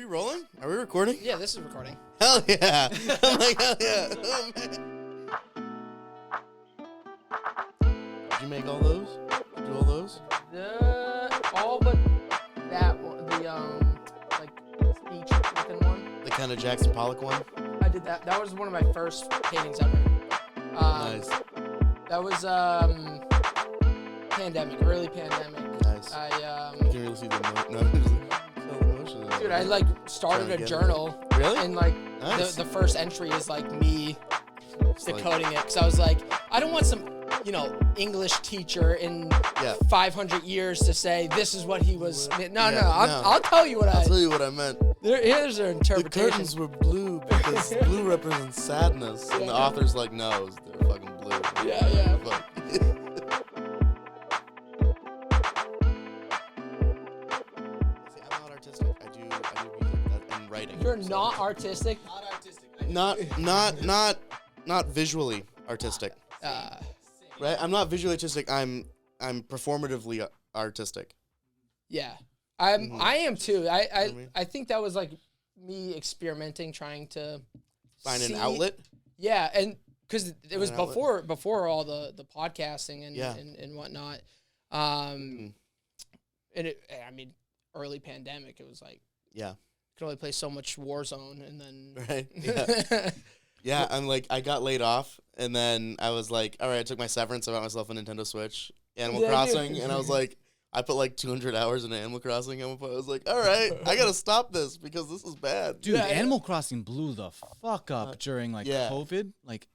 we rolling? Are we recording? Yeah, this is recording. Hell yeah. I'm like, hell yeah. Oh, man. Did you make all those? Did you do all those? All but that one, the like speech looking one. The kind of Jackson Pollock one? I did that. That was one of my first paintings ever. Nice. That was pandemic, early pandemic. Nice. You can really see the emotion. Dude, I like started a journal. Really? And like Nice. the first entry is like me It's decoding it, because I was like, I don't want some English teacher in 500 years to say this is what he was. I'll tell you what I'll tell you what I meant. Here's their interpretation. The curtains were blue because blue represents sadness, and the author's like, no, they're fucking blue. Yeah. Fuck. See, I'm not artistic. I do music and writing. You're not artistic. Not artistic. Not visually artistic. Right? I'm not visually artistic. I'm performatively artistic. Yeah. I am too. I think that was like me experimenting, trying to find an outlet. Yeah, and because it was before all the podcasting and whatnot. And early pandemic, it was like could only play so much Warzone, and then right. Yeah. Yeah, I'm like, I got laid off, and then I was like, all right, I took my severance, I bought myself a Nintendo Switch, Animal Crossing, and I was like, I put like 200 hours into Animal Crossing. I was like, all right, I gotta stop this because this is bad. Dude, Animal Crossing blew the fuck up during like COVID. Like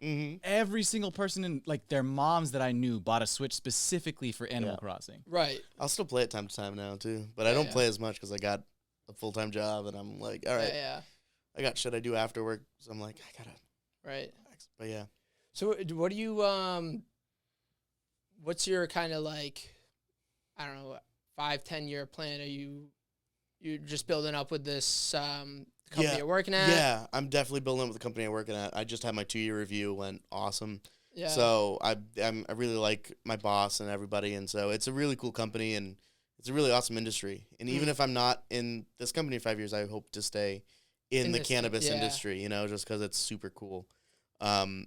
every single person in like their moms that I knew bought a Switch specifically for Animal Crossing. Right. I'll still play it time to time now too, but I don't play as much because I got a full-time job, and I'm like, all right, I got shit I do after work, so I'm like, I gotta. Right. But yeah. So what do you what's your kind of like, I don't know, 5-10 year plan? Are you just building up with this company you're working at? Yeah, I'm definitely building up with the company I'm working at. I just had my 2-year review, went awesome. Yeah. So I really like my boss and everybody, and so it's a really cool company, and it's a really awesome industry. And even if I'm not in this company in 5 years, I hope to stay in the cannabis industry, just because it's super cool. And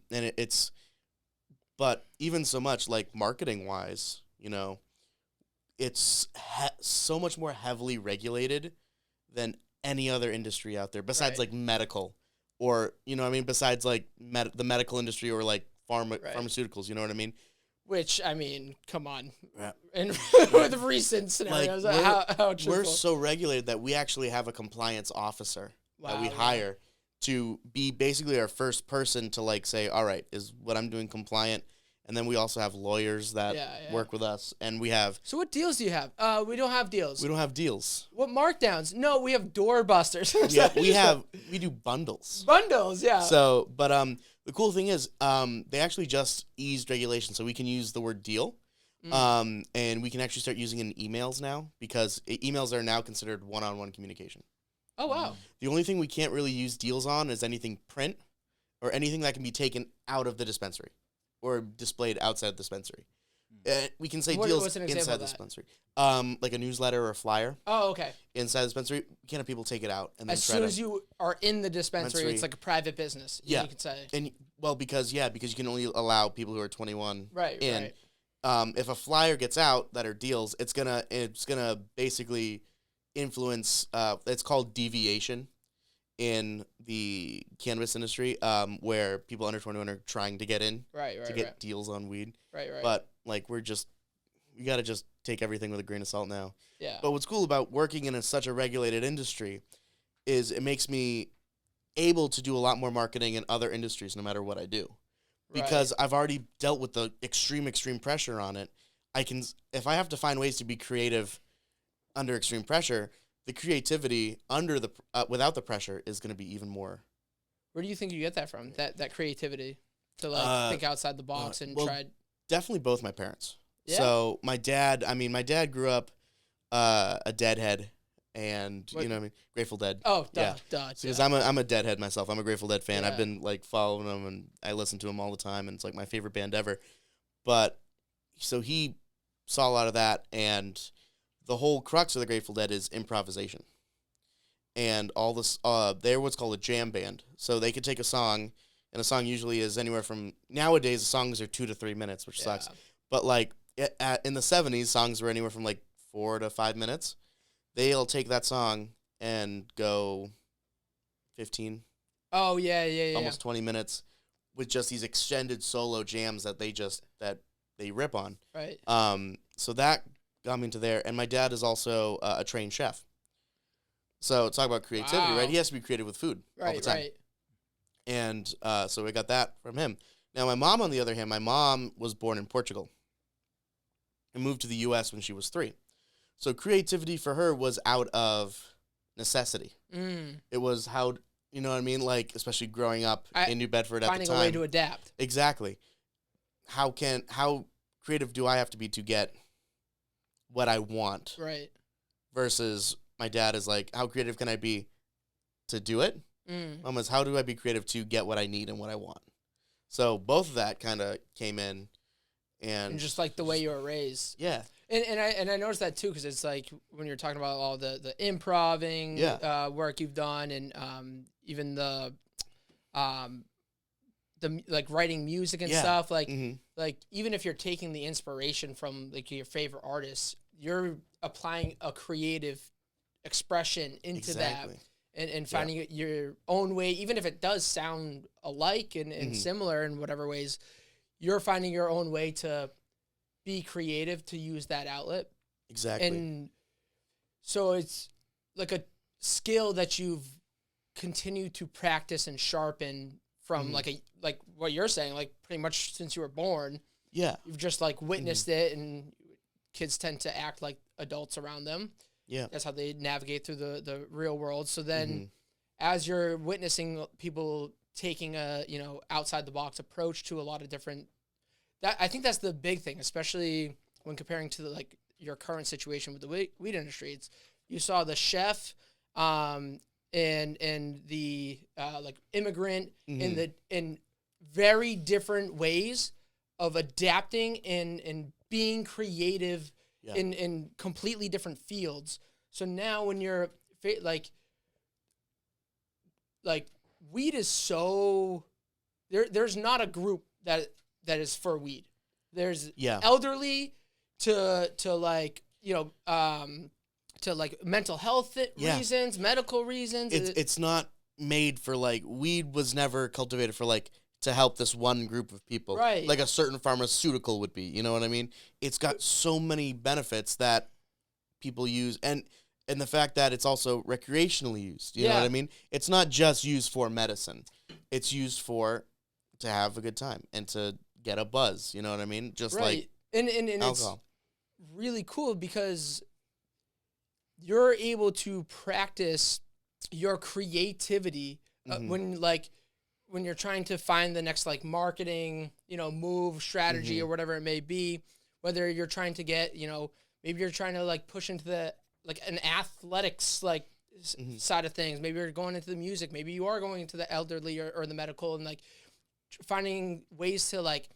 but even so much, like, marketing-wise, it's so much more heavily regulated than any other industry out there, besides, like, medical, or, besides, like, the medical industry, or, like, pharmaceuticals, you know what I mean? Which, come on. Yeah. And with recent scenarios, how truthful. We're so regulated that we actually have a compliance officer that we hire to be basically our first person to, like, say, all right, is what I'm doing compliant? And then we also have lawyers that work with us, and we have... So what deals do you have? We don't have deals. We don't have deals. What markdowns? No, we have door busters. Yeah, we do bundles. Bundles, yeah. So, but the cool thing is, they actually just eased regulation, so we can use the word deal. And we can actually start using it in emails now, because emails are now considered one-on-one communication. Oh, wow. The only thing we can't really use deals on is anything print or anything that can be taken out of the dispensary or displayed outside the dispensary. We can say deals inside the dispensary. Like a newsletter or a flyer. Oh, okay. Inside the dispensary, we can't have people take it out. And then as soon as you are in the dispensary, it's like a private business. Yeah. You could say. And, because you can only allow people who are 21 in. Right. If a flyer gets out that are deals, it's gonna basically influence, it's called deviation in the cannabis industry, where people under 21 are trying to get in to get deals on weed. Right. But, like, we got to just take everything with a grain of salt now. Yeah. But what's cool about working in such a regulated industry is it makes me able to do a lot more marketing in other industries no matter what I do. Because I've already dealt with the extreme pressure on it. If I have to find ways to be creative under extreme pressure, the creativity under without the pressure is going to be even more. Where do you think you get that from? That creativity to, like, think outside the box and try. Definitely both my parents. Yeah. So my dad grew up a Deadhead, and Grateful Dead. Oh, duh. Because I'm a Deadhead myself. I'm a Grateful Dead fan. I've been, like, following them, and I listen to them all the time, and it's like my favorite band ever. But so he saw a lot of that, and the whole crux of the Grateful Dead is improvisation. and all this. They're what's called a jam band. So they could take a song, and a song usually is anywhere from nowadays. Songs are 2 to 3 minutes, which sucks. But like in the 70s, songs were anywhere from like 4 to 5 minutes. They'll take that song and go 15. Oh yeah. Almost 20 minutes with just these extended solo jams that they rip on. Right. So that got me into there, and my dad is also a trained chef. So talk about creativity, right? He has to be creative with food all the time. Right. And so we got that from him. Now my mom, on the other hand, my mom was born in Portugal and moved to the U.S. when she was 3. So creativity for her was out of necessity. It was how, you know what I mean? Like, especially growing up in New Bedford at the time. Finding a way to adapt. Exactly. How creative do I have to be to get what I want? Right. Versus my dad is like, how creative can I be to do it? Almost, how do I be creative to get what I need and what I want? So both of that kind of came in. And just like the way you were raised. Yeah. And I noticed that too, because it's like when you're talking about all the improving work you've done, and even the like writing music and stuff, like like even if you're taking the inspiration from like your favorite artists, you're applying a creative expression into that, and finding your own way, even if it does sound alike and similar in whatever ways, you're finding your own way to be creative, to use that outlet. Exactly. And so it's like a skill that you've continued to practice and sharpen from like what you're saying, like pretty much since you were born. Yeah. You've just like witnessed it, and kids tend to act like adults around them. Yeah. That's how they navigate through the real world. So then as you're witnessing people taking a, outside the box approach to a lot of different, I think that's the big thing, especially when comparing to your current situation with the weed industry. It's, you saw the chef, and the like immigrant in very different ways of adapting and being creative in completely different fields. So now when you're like weed is so there's not a group that is for weed. There's elderly to like, to like mental health reasons, medical reasons. It's not made for like, weed was never cultivated for like to help this one group of people. Right. Like a certain pharmaceutical would be, you know what I mean? It's got so many benefits that people use, and the fact that it's also recreationally used. You know what I mean? It's not just used for medicine. It's used to have a good time and to get a buzz. You know what I mean? Just like and alcohol. It's really cool because you're able to practice your creativity when you're trying to find the next like marketing, move, strategy, or whatever it may be. Whether you're trying to get, maybe you're trying to like push into the like an athletics like side of things. Maybe you're going into the music. Maybe you are going into the elderly or the medical, and like finding ways to like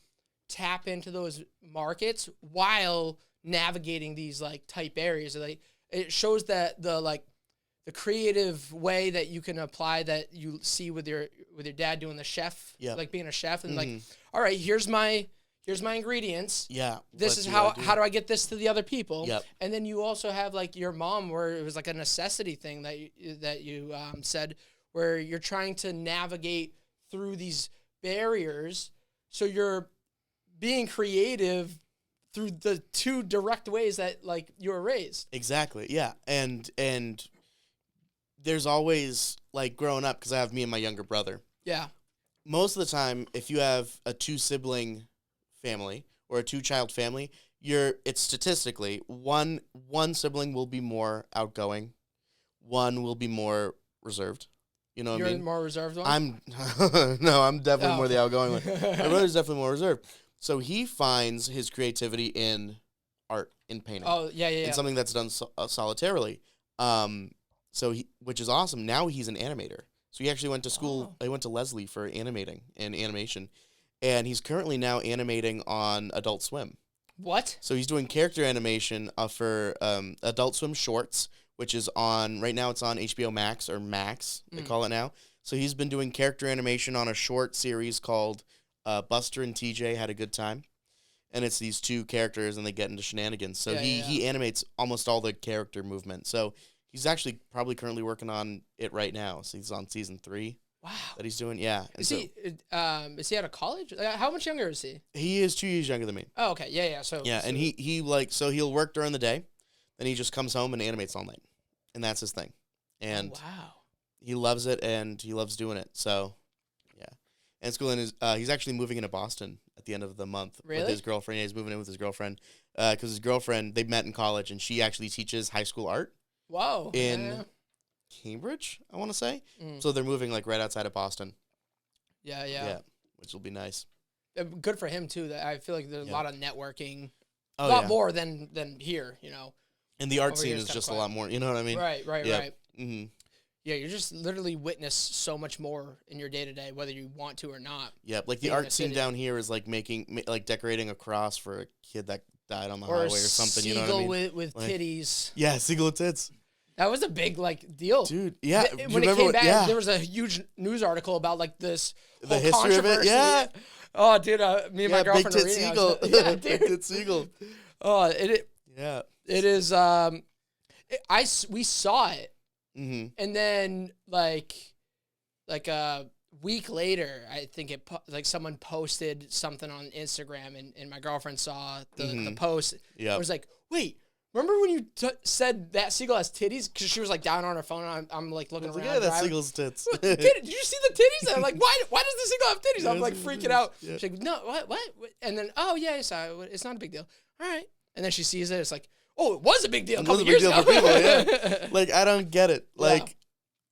tap into those markets while navigating these like type areas. Like it shows that the creative way that you can apply that you see with your dad doing the chef, like being a chef, and like, all right, here's my ingredients. Yeah. This is how do I get this to the other people? Yep. And then you also have like your mom, where it was like a necessity thing that you said, where you're trying to navigate through these barriers. So you're being creative through the two direct ways that like you were raised. Exactly. Yeah. And there's always like growing up, because I have me and my younger brother. Yeah. Most of the time, if you have a 2-sibling family or a 2-child family, it's statistically one sibling will be more outgoing, one will be more reserved. You know what I mean? You're more reserved one? I'm definitely more the outgoing one. My brother's definitely more reserved. So he finds his creativity in art, in painting. Oh, yeah. In something that's done solitarily. Which is awesome. Now he's an animator. So he actually went to school. He went to Leslie for animating and animation. And he's currently now animating on Adult Swim. What? So he's doing character animation for Adult Swim shorts, which is on right now. It's on HBO Max or Max, they call it now. So he's been doing character animation on a short series called Buster and TJ Had a Good Time. And it's these two characters, and they get into shenanigans. So he animates almost all the character movement. So he's actually probably currently working on it right now. So he's on season 3. Wow. That he's doing, yeah. And is he out of college? How much younger is he? He is 2 years younger than me. Oh, okay. Yeah. So and he so he'll work during the day, then he just comes home and animates all night, and that's his thing. And wow, he loves it, and he loves doing it. So yeah, and it's cool. And he's actually moving into Boston at the end of the month with his girlfriend. Yeah, he's moving in with his girlfriend because his girlfriend, they met in college, and she actually teaches high school art. Wow. In Cambridge, I want to say. So they're moving like right outside of Boston. Yeah, which will be nice. Good for him too. That I feel like there's a lot of networking, a lot more than here, you know. And the art scene is just a lot more. You know what I mean? Right. Mm-hmm. Yeah, you just literally witness so much more in your day to day, whether you want to or not. Yep, like the art scene down here is like decorating a cross for a kid that died on the highway or something. You know what I mean? with titties. Yeah, seagull with tits. That was a big deal, dude. Yeah, when it came back, there was a huge news article about this the history of it. Yeah. Oh, dude, me and my girlfriend big were reading. seagull. Yeah, dude. Big tit seagull. Oh, yeah. It is. We saw it, and then like a week later, I think someone posted something on Instagram, and my girlfriend saw the post. Yeah, it was like, wait. Remember when you said that seagull has titties? Because she was like down on her phone, and I'm like looking around. Yeah, that seagull's tits. Did you see the titties? And I'm like, why does the seagull have titties? I'm like freaking out. Yeah. She's like, no, what? And then, oh yeah, it's not a big deal. All right. And then she sees it. It's like, oh, it was a big deal. It was a big deal for people. Yeah. Like I don't get it. Like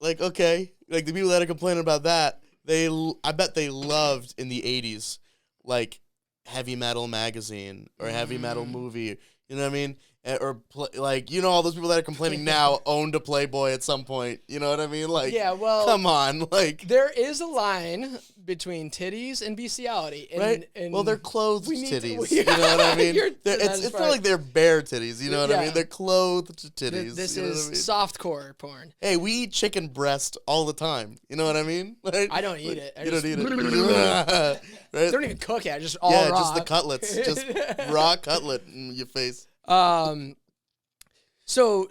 okay, like the people that are complaining about that, I bet they loved in the '80s, like Heavy Metal magazine or Heavy Metal movie. You know what I mean? Or all those people that are complaining now owned a Playboy at some point. You know what I mean? Like, yeah, well, come on, like there is a line between titties and bestiality, right? And they're clothed titties. You know what I mean? It's not like they're bare titties. You know what I mean? They're clothed titties. This is softcore porn. Hey, we eat chicken breast all the time. You know what I mean? Right? I don't eat it. You don't eat it. Right? They don't even cook it. Just all raw. Just the cutlets, just raw cutlet in your face. So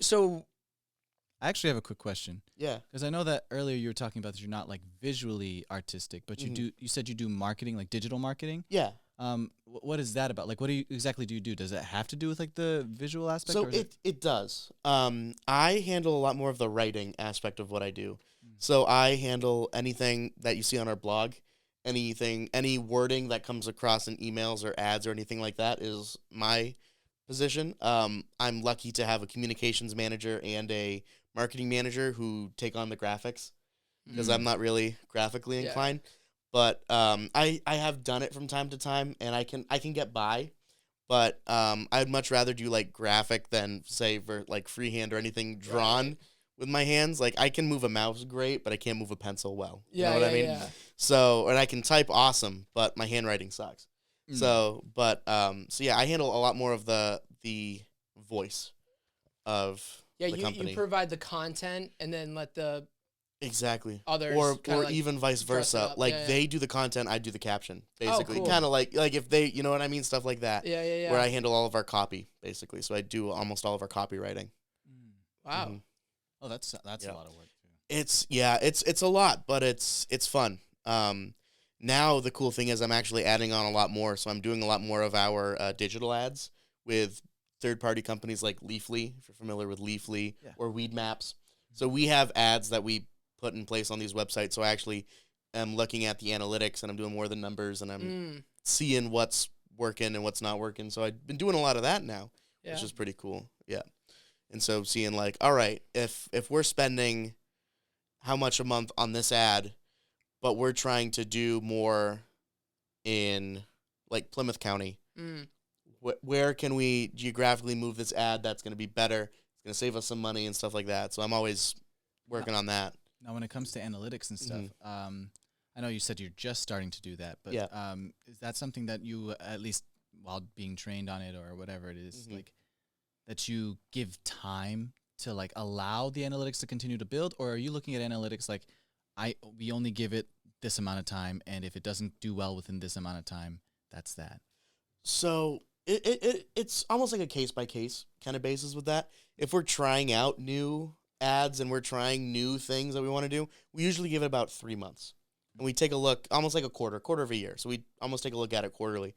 I actually have a quick question. Yeah. Because I know that earlier you were talking about that you're not like visually artistic, but you said you do marketing, like digital marketing. Yeah. What is that about? Like, what exactly do you do? Does it have to do with like the visual aspect? So it does. I handle a lot more of the writing aspect of what I do. So I handle anything that you see on our blog, any wording that comes across in emails or ads or anything like that is my position. I'm lucky to have a communications manager and a marketing manager who take on the graphics because I'm not really graphically inclined. But I have done it from time to time, and I can get by. But I'd much rather do like graphic than say for like freehand or anything drawn with my hands. Like I can move a mouse great, but I can't move a pencil well. You know what I mean? Yeah. So, and I can type awesome, but my handwriting sucks. So, so yeah, I handle a lot more of the voice of the company. You provide the content and then let the others or even vice versa. Like they do the content, I do the caption. Basically, kind of like if they, you know what I mean, stuff like that. Yeah. Where I handle all of our copy, basically. So I do almost all of our copywriting. Wow. Oh, that's a lot of work too. It's a lot, but it's fun. Now the cool thing is I'm actually adding on a lot more, so I'm doing a lot more of our digital ads with third-party companies like Leafly, if you're familiar with Leafly, or Weed Maps. So we have ads that we put in place on these websites, so I actually am looking at the analytics, and I'm doing more of the numbers, and I'm seeing what's working and what's not working. So I've been doing a lot of that now, which is pretty cool. Yeah. And so seeing like, all right, if we're spending how much a month on this ad, but we're trying to do more in like Plymouth County. Where can we geographically move this ad that's going to be better? It's going to save us some money and stuff like that. So I'm always working on that. Now, when it comes to analytics and stuff, I know you said you're just starting to do that, but is that something that you, at least while being trained on it or whatever it is, like that you give time to like allow the analytics to continue to build, or are you looking at analytics like we only give it this amount of time, and if it doesn't do well within this amount of time, that's that? So it's almost like a case by case kind of basis with that. If we're trying out new ads and we're trying new things that we want to do, we usually give it about 3 months. And we take a look almost like a quarter of a year. So we almost take a look at it quarterly.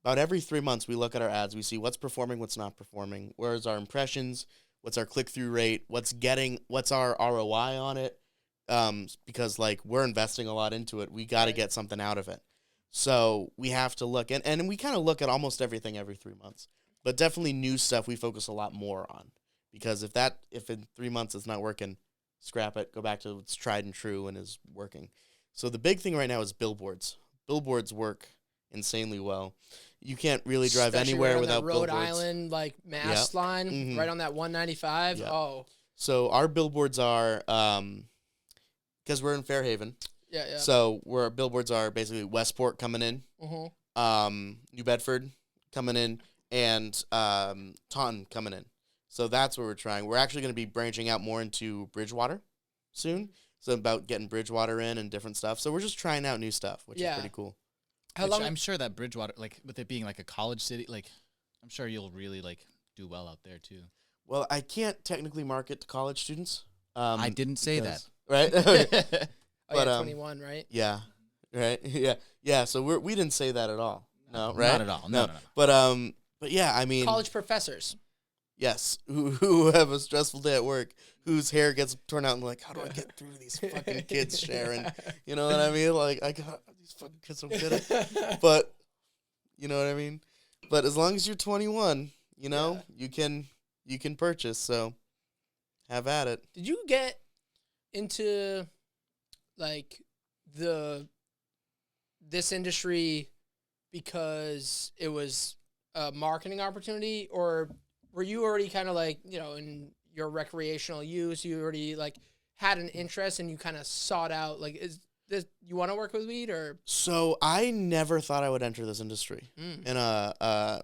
About every 3 months, we look at our ads. We see what's performing, what's not performing. Where's our impressions? What's our click-through rate? What's our ROI on it? Because like we're investing a lot into it. We got to get something out of it. So we have to look. And we kind of look at almost everything every 3 months. But definitely new stuff we focus a lot more on. Because if in 3 months it's not working, scrap it. Go back to what's tried and true and is working. So the big thing right now is billboards. Billboards work insanely well. You can't really drive Especially anywhere right without on that Rhode billboards. Island like mass line, right on that 195. Yep. Oh, so our billboards are because we're in Fairhaven. yeah. So where our billboards are basically Westport coming in, New Bedford coming in, and Taunton coming in. So that's what we're trying. We're actually going to be branching out more into Bridgewater soon. So about getting Bridgewater in and different stuff. So we're just trying out new stuff, which is pretty cool. I'm sure that Bridgewater, like with it being like a college city, like I'm sure you'll really like do well out there too. Well, I can't technically market to college students. I didn't say that. Right? But 21, right? Yeah. Right? Yeah. So we didn't say that at all. No, right? Not at all. No. But yeah, I mean, College professors. yes, who have a stressful day at work, whose hair gets torn out and like, how do I get through these fucking kids, Sharon? You know what I mean? Like, I got these fucking kids don't get it. But, you know what I mean? But as long as you're 21, you know, you can purchase, so have at it. Did you get into, like, this industry because it was a marketing opportunity, or were you already kind of like, you know, in your recreational use, you already like had an interest and you kind of sought out, like, is this, you want to work with weed or? So I never thought I would enter this industry. And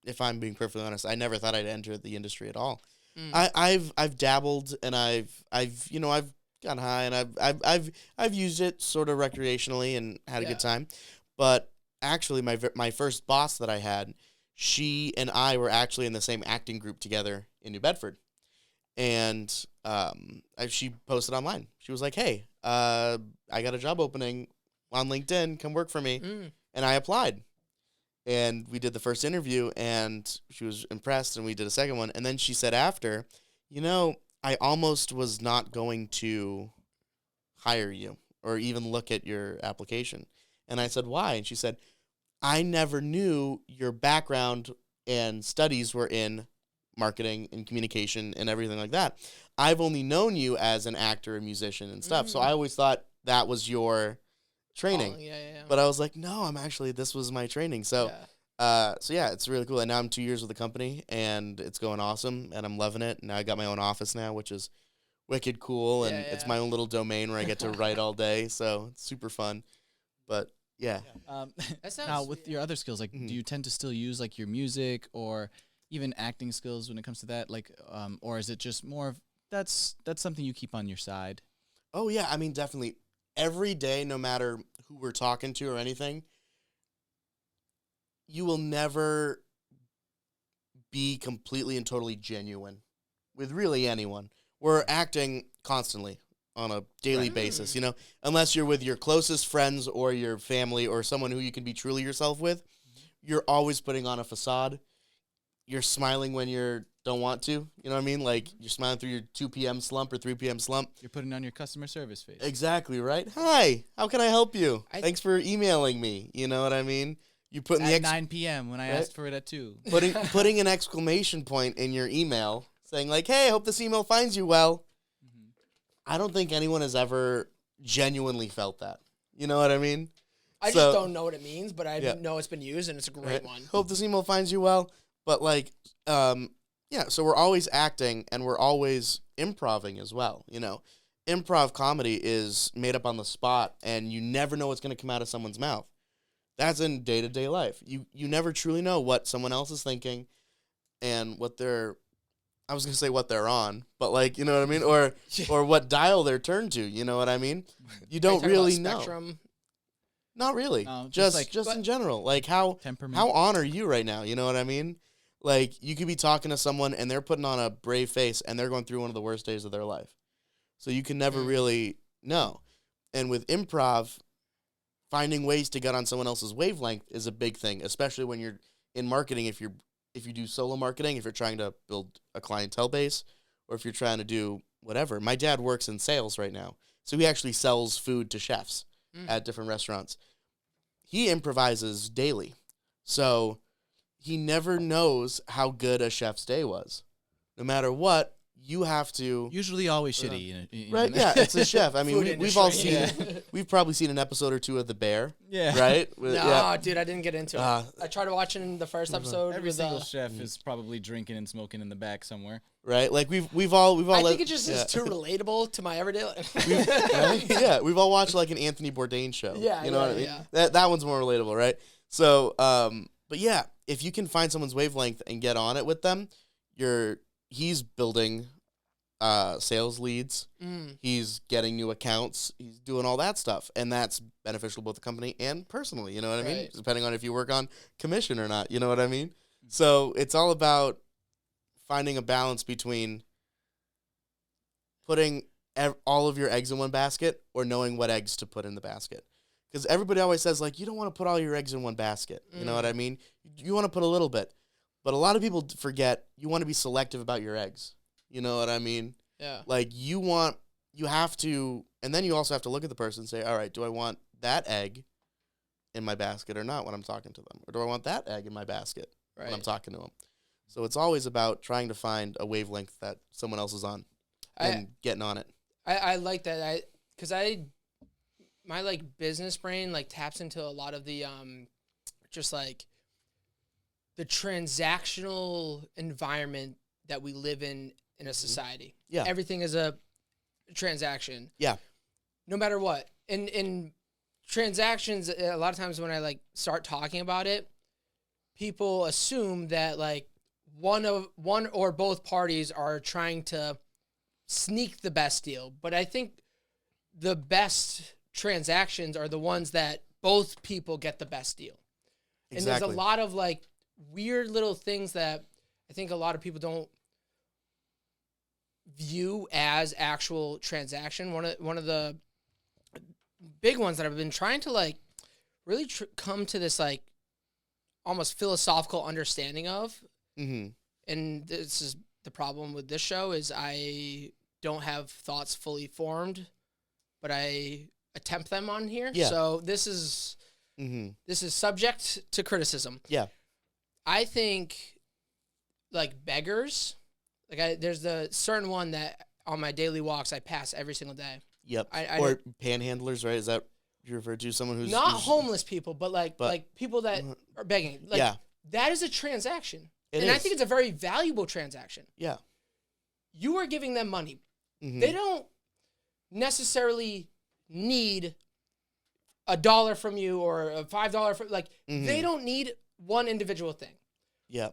if I'm being perfectly honest, I never thought I'd enter the industry at all. I've dabbled and I've gotten high and I've used it sort of recreationally and had a good time. But actually my first boss that I had, she and I were actually in the same acting group together in New Bedford. And she posted online. She was like, hey, I got a job opening on LinkedIn. Come work for me. And I applied. And we did the first interview, and she was impressed, and we did a second one. And then she said after, you know, I almost was not going to hire you or even look at your application. And I said, why? And she said, I never knew your background and studies were in marketing and communication and everything like that. I've only known you as an actor and musician and stuff. So I always thought that was your training. But I was like, no, this was my training. So, it's really cool. And now I'm 2 years with the company and it's going awesome and I'm loving it. And I got my own office now, which is wicked cool. And it's my own little domain where I get to write all day. So it's super fun. But yeah. Now with your other skills, like, do you tend to still use like your music or even acting skills when it comes to that? Like, or is it just more of that's something you keep on your side? Oh yeah. I mean, definitely every day, no matter who we're talking to or anything, you will never be completely and totally genuine with really anyone. We're acting constantly on a daily basis, you know, unless you're with your closest friends or your family or someone who you can be truly yourself with. You're always putting on a facade. You're smiling when you don't want to. You know what I mean? Like, you're smiling through your 2 p.m. slump or 3 p.m. slump. You're putting on your customer service face. Exactly, right? Hi, how can I help you? Thanks for emailing me. You know what I mean? You put at 9 p.m. when I asked for it at 2. Putting an exclamation point in your email saying, like, hey, I hope this email finds you well. I don't think anyone has ever genuinely felt that. You know what I mean? I just don't know what it means, but I know it's been used, and it's a great one. Hope this email finds you well. But, like, so we're always acting, and we're always improving as well, you know. Improv comedy is made up on the spot, and you never know what's going to come out of someone's mouth. That's in day-to-day life. You never truly know what someone else is thinking and what they're I was gonna say what they're on, but like, you know what I mean, or what dial they're turned to. You know what I mean? You don't really know. Spectrum? Not really. No, just in general. Like how on are you right now? You know what I mean? Like you could be talking to someone and they're putting on a brave face and they're going through one of the worst days of their life. So you can never really know. And with improv, finding ways to get on someone else's wavelength is a big thing, especially when you're in marketing. If you do solo marketing, if you're trying to build a clientele base, or if you're trying to do whatever. My dad works in sales right now, so he actually sells food to chefs at different restaurants. He improvises daily, so he never knows how good a chef's day was. No matter what, you have to... Usually always shitty. Right, yeah, it's a chef. I mean, we've all seen... Yeah. We've probably seen an episode or two of The Bear. Yeah. Right? No, dude, I didn't get into it. I tried watching the first episode. Every single chef is probably drinking and smoking in the back somewhere. Right? Like, we've all... I think it just is too relatable to my everyday life. Yeah, we've all watched, like, an Anthony Bourdain show. Yeah, you know what I mean? Yeah. That one's more relatable, right? So, but yeah, if you can find someone's wavelength and get on it with them, he's building sales leads. He's getting new accounts. He's doing all that stuff, and that's beneficial both the company and personally. You know what I mean? Depending on if you work on commission or not. You know what I mean? So it's all about finding a balance between putting all of your eggs in one basket or knowing what eggs to put in the basket. Because everybody always says, like, you don't want to put all your eggs in one basket. You know what I mean? You want to put a little bit. But a lot of people forget you want to be selective about your eggs. You know what I mean? Yeah. Like, you have to, and then you also have to look at the person and say, all right, do I want that egg in my basket or not when I'm talking to them? Or do I want that egg in my basket when I'm talking to them? So it's always about trying to find a wavelength that someone else is on and getting on it. I like that. Because my, like, business brain, like, taps into a lot of the, just, like, the transactional environment that we live in a society. Yeah. Everything is a transaction. Yeah. No matter what. In transactions, a lot of times when I, like, start talking about it, people assume that, like, one or both parties are trying to sneak the best deal. But I think the best transactions are the ones that both people get the best deal. Exactly. And there's a lot of, like, weird little things that I think a lot of people don't view as actual transaction. One of the big ones that I've been trying to, like, really come to this, like, almost philosophical understanding of. Mm-hmm. And this is the problem with this show is I don't have thoughts fully formed, but I attempt them on here. Yeah. So this is subject to criticism. Yeah. I think, like, beggars, like, there's the certain one that on my daily walks I pass every single day. Yep. Or panhandlers, right? Is that you refer to someone who's not homeless people, but like people that are begging? Like, yeah. That is a transaction. It is. I think it's a very valuable transaction. Yeah. You are giving them money. Mm-hmm. They don't necessarily need $1 from you or a $5 from, like, they don't need one individual thing. Yeah.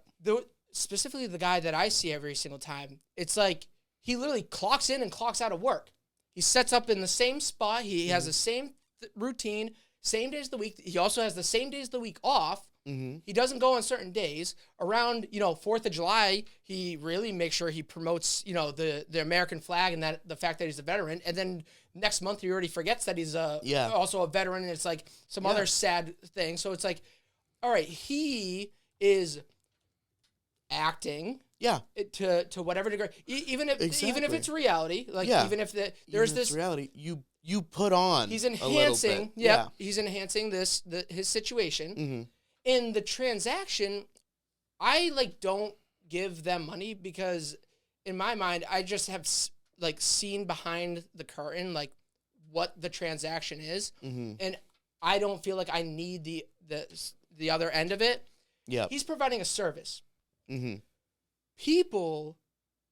Specifically the guy that I see every single time, it's like he literally clocks in and clocks out of work. He sets up in the same spot. He has the same routine, same days of the week. He also has the same days of the week off. Mm-hmm. He doesn't go on certain days. Around, 4th of July, he really makes sure he promotes, the American flag and that the fact that he's a veteran. And then next month he already forgets that he's also a veteran, and it's like some other sad thing. So it's like, all right, he is acting to whatever degree, even if it's reality, like even if there's this reality, you put on, he's enhancing he's enhancing his situation. Mm-hmm. In the transaction, I, like, don't give them money because in my mind I just have, like, seen behind the curtain, like, what the transaction is, and I don't feel like I need the other end of it. Yeah, he's providing a service. Mm-hmm. People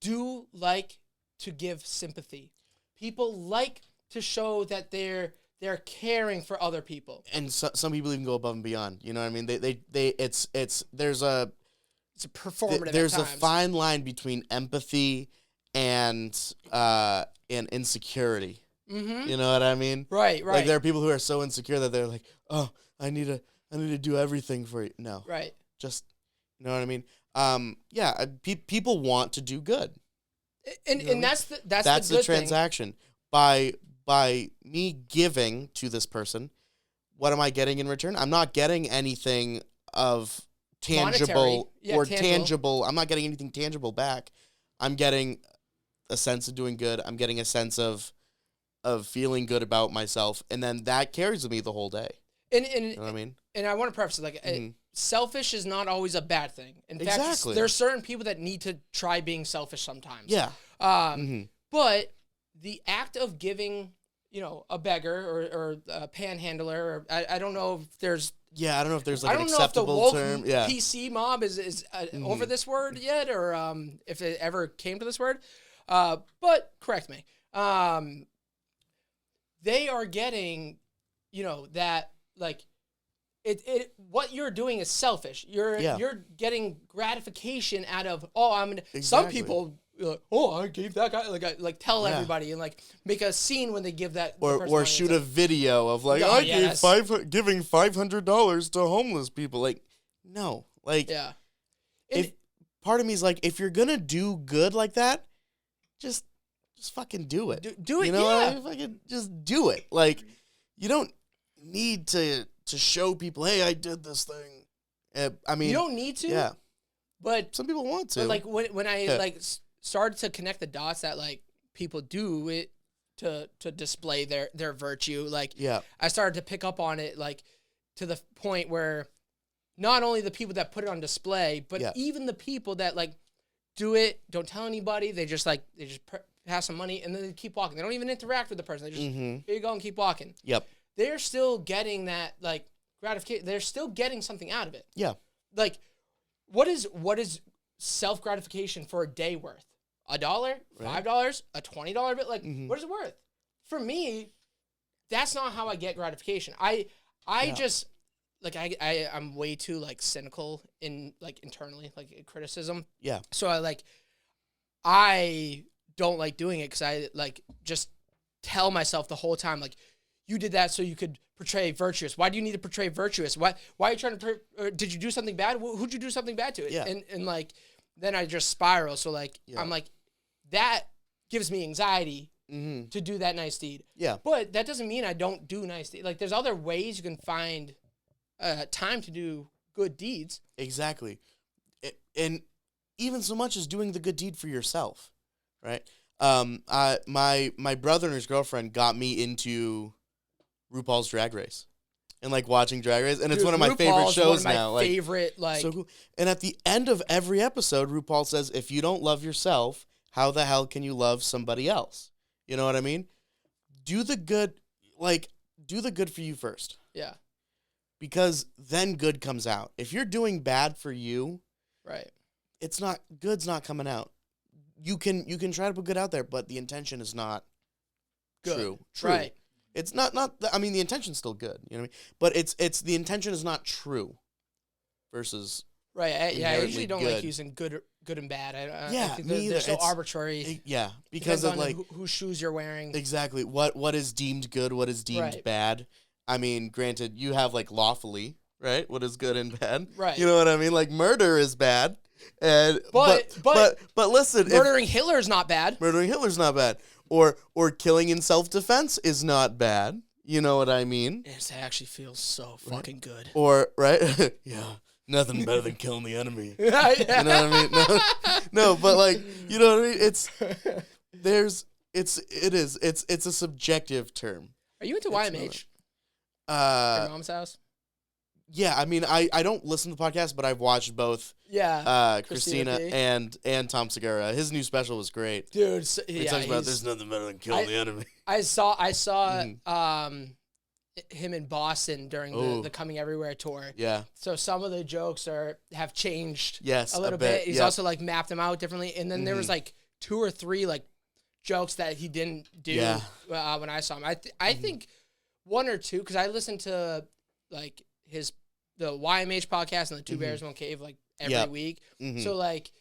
do like to give sympathy. People like to show that they're caring for other people. And some people even go above and beyond. You know what I mean? There's a it's a performative. There's at a times. fine line between empathy and insecurity. Mm-hmm. You know what I mean? Right. Like there are people who are so insecure that they're like, oh, I need to do everything for you. No. Right. Just, you know what I mean? People want to do good. And You know and what I that's the good transaction. By me giving to this person, what am I getting in return? I'm not getting anything of tangible or tangible. I'm not getting anything tangible back. I'm getting a sense of doing good. I'm getting a sense of feeling good about myself, and then that carries with me the whole day. And You know what I mean? And I want to preface it, like selfish is not always a bad thing. In fact, Exactly. there's certain people that need to try being selfish sometimes. Yeah. But the act of giving, a beggar or a panhandler, or I don't know if there's. Yeah, I don't know if there's like I an don't know if the acceptable woke term. Yeah. PC mob is over this word yet, or if it ever came to this word. But correct me. They are getting, that like it what you're doing is selfish. You're getting gratification out of some people. I gave that guy like tell everybody and like make a scene when they give that or shoot a video of like giving $500 to homeless people. Like, no, like if part of me is like, if you're gonna do good like that, just fucking do it. Do it. You know, fucking just do it. Like, you don't need to show people, hey, I did this thing. I mean, you don't need to. Yeah, but some people want to. But like when I started to connect the dots that like people do it to display their virtue, like I started to pick up on it, like to the point where not only the people that put it on display, but even the people that like do it, don't tell anybody, they just pass some money and then they keep walking. They don't even interact with the person. They just here you go and keep walking. Yep. They're still getting that like gratification. They're still getting something out of it. Yeah. Like what is self gratification for a day worth? $1, $5, a $20 bill? Like, what is it worth? For me, that's not how I get gratification. I just like I'm way too like cynical in like internally, like criticism. Yeah. So I don't like doing it because I like just tell myself the whole time like, you did that so you could portray virtuous. Why do you need to portray virtuous? Why are you trying to? Did you do something bad? Who'd you do something bad to? Yeah. And like then I just spiral. So like I'm like that gives me anxiety to do that nice deed. Yeah. But that doesn't mean I don't do nice deeds. Like there's other ways you can find time to do good deeds. Exactly. And even so much as doing the good deed for yourself, right? My brother and his girlfriend got me into RuPaul's Drag Race and like watching Drag Race, and it's one of my favorite shows now. Like favorite, like so cool. And at the end of every episode, RuPaul says, "If you don't love yourself, how the hell can you love somebody else?" You know what I mean? Do the good for you first. Yeah. Because then good comes out. If you're doing bad for you, right, good's not coming out. You can try to put good out there, but the intention is not good. True. Right. It's not I mean, the intention's still good, you know what I mean? But it's the intention is not true versus right. I usually don't like using good and bad. I think they're so arbitrary. Because of like whose shoes you're wearing. Exactly. What is deemed good, what is deemed bad. I mean, granted, you have like lawfully, right? What is good and bad. Right. You know what I mean? Like murder is bad. And but listen, murdering Hitler is not bad. Murdering Hitler's not bad. Or killing in self-defense is not bad. You know what I mean? It actually feels so fucking good. Or yeah, nothing better than killing the enemy. You know what I mean? No, but like, you know what I mean? It's a subjective term. Are you into wALiE's? Your mom's house? Yeah, I mean, I don't listen to the podcast, but I've watched both. Yeah, Christina and Tom Segura. His new special was great, dude. He talks about there's nothing better than killing the enemy. I saw him in Boston during the Coming Everywhere tour. Yeah. So some of the jokes have changed. Yes, a little bit. He's also like mapped them out differently, and then there was like 2 or 3 like jokes that he didn't do when I saw him. I think 1 or 2 because I listened to like the YMH podcast and the Two Bears One Cave like every week. So like,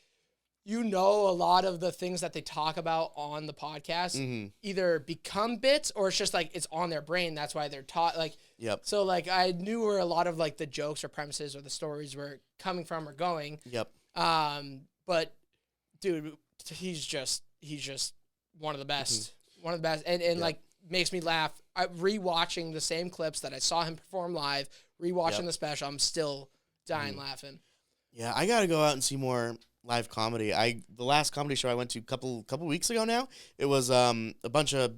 you know, a lot of the things that they talk about on the podcast either become bits or it's just like it's on their brain. That's why they're taught. Like, so like I knew where a lot of like the jokes or premises or the stories were coming from or going. But dude, he's just one of the best. One of the best, and like makes me laugh. Rewatching the same clips that I saw him perform live, rewatching the special, I'm still dying laughing. Yeah, I gotta go out and see more live comedy. The last comedy show I went to a couple weeks ago now, it was a bunch of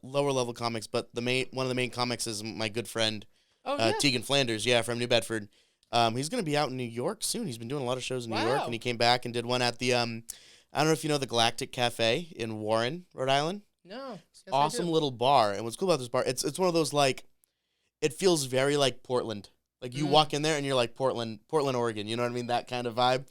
lower level comics, but one of the main comics is my good friend Tegan Flanders, from New Bedford. He's gonna be out in New York soon. He's been doing a lot of shows in New York, and he came back and did one at the I don't know if you know the Galactic Cafe in Warren, Rhode Island. No. Awesome little bar. And what's cool about this bar, it's one of those, like, it feels very like Portland. Like, you walk in there and you're like Portland, Oregon. You know what I mean? That kind of vibe.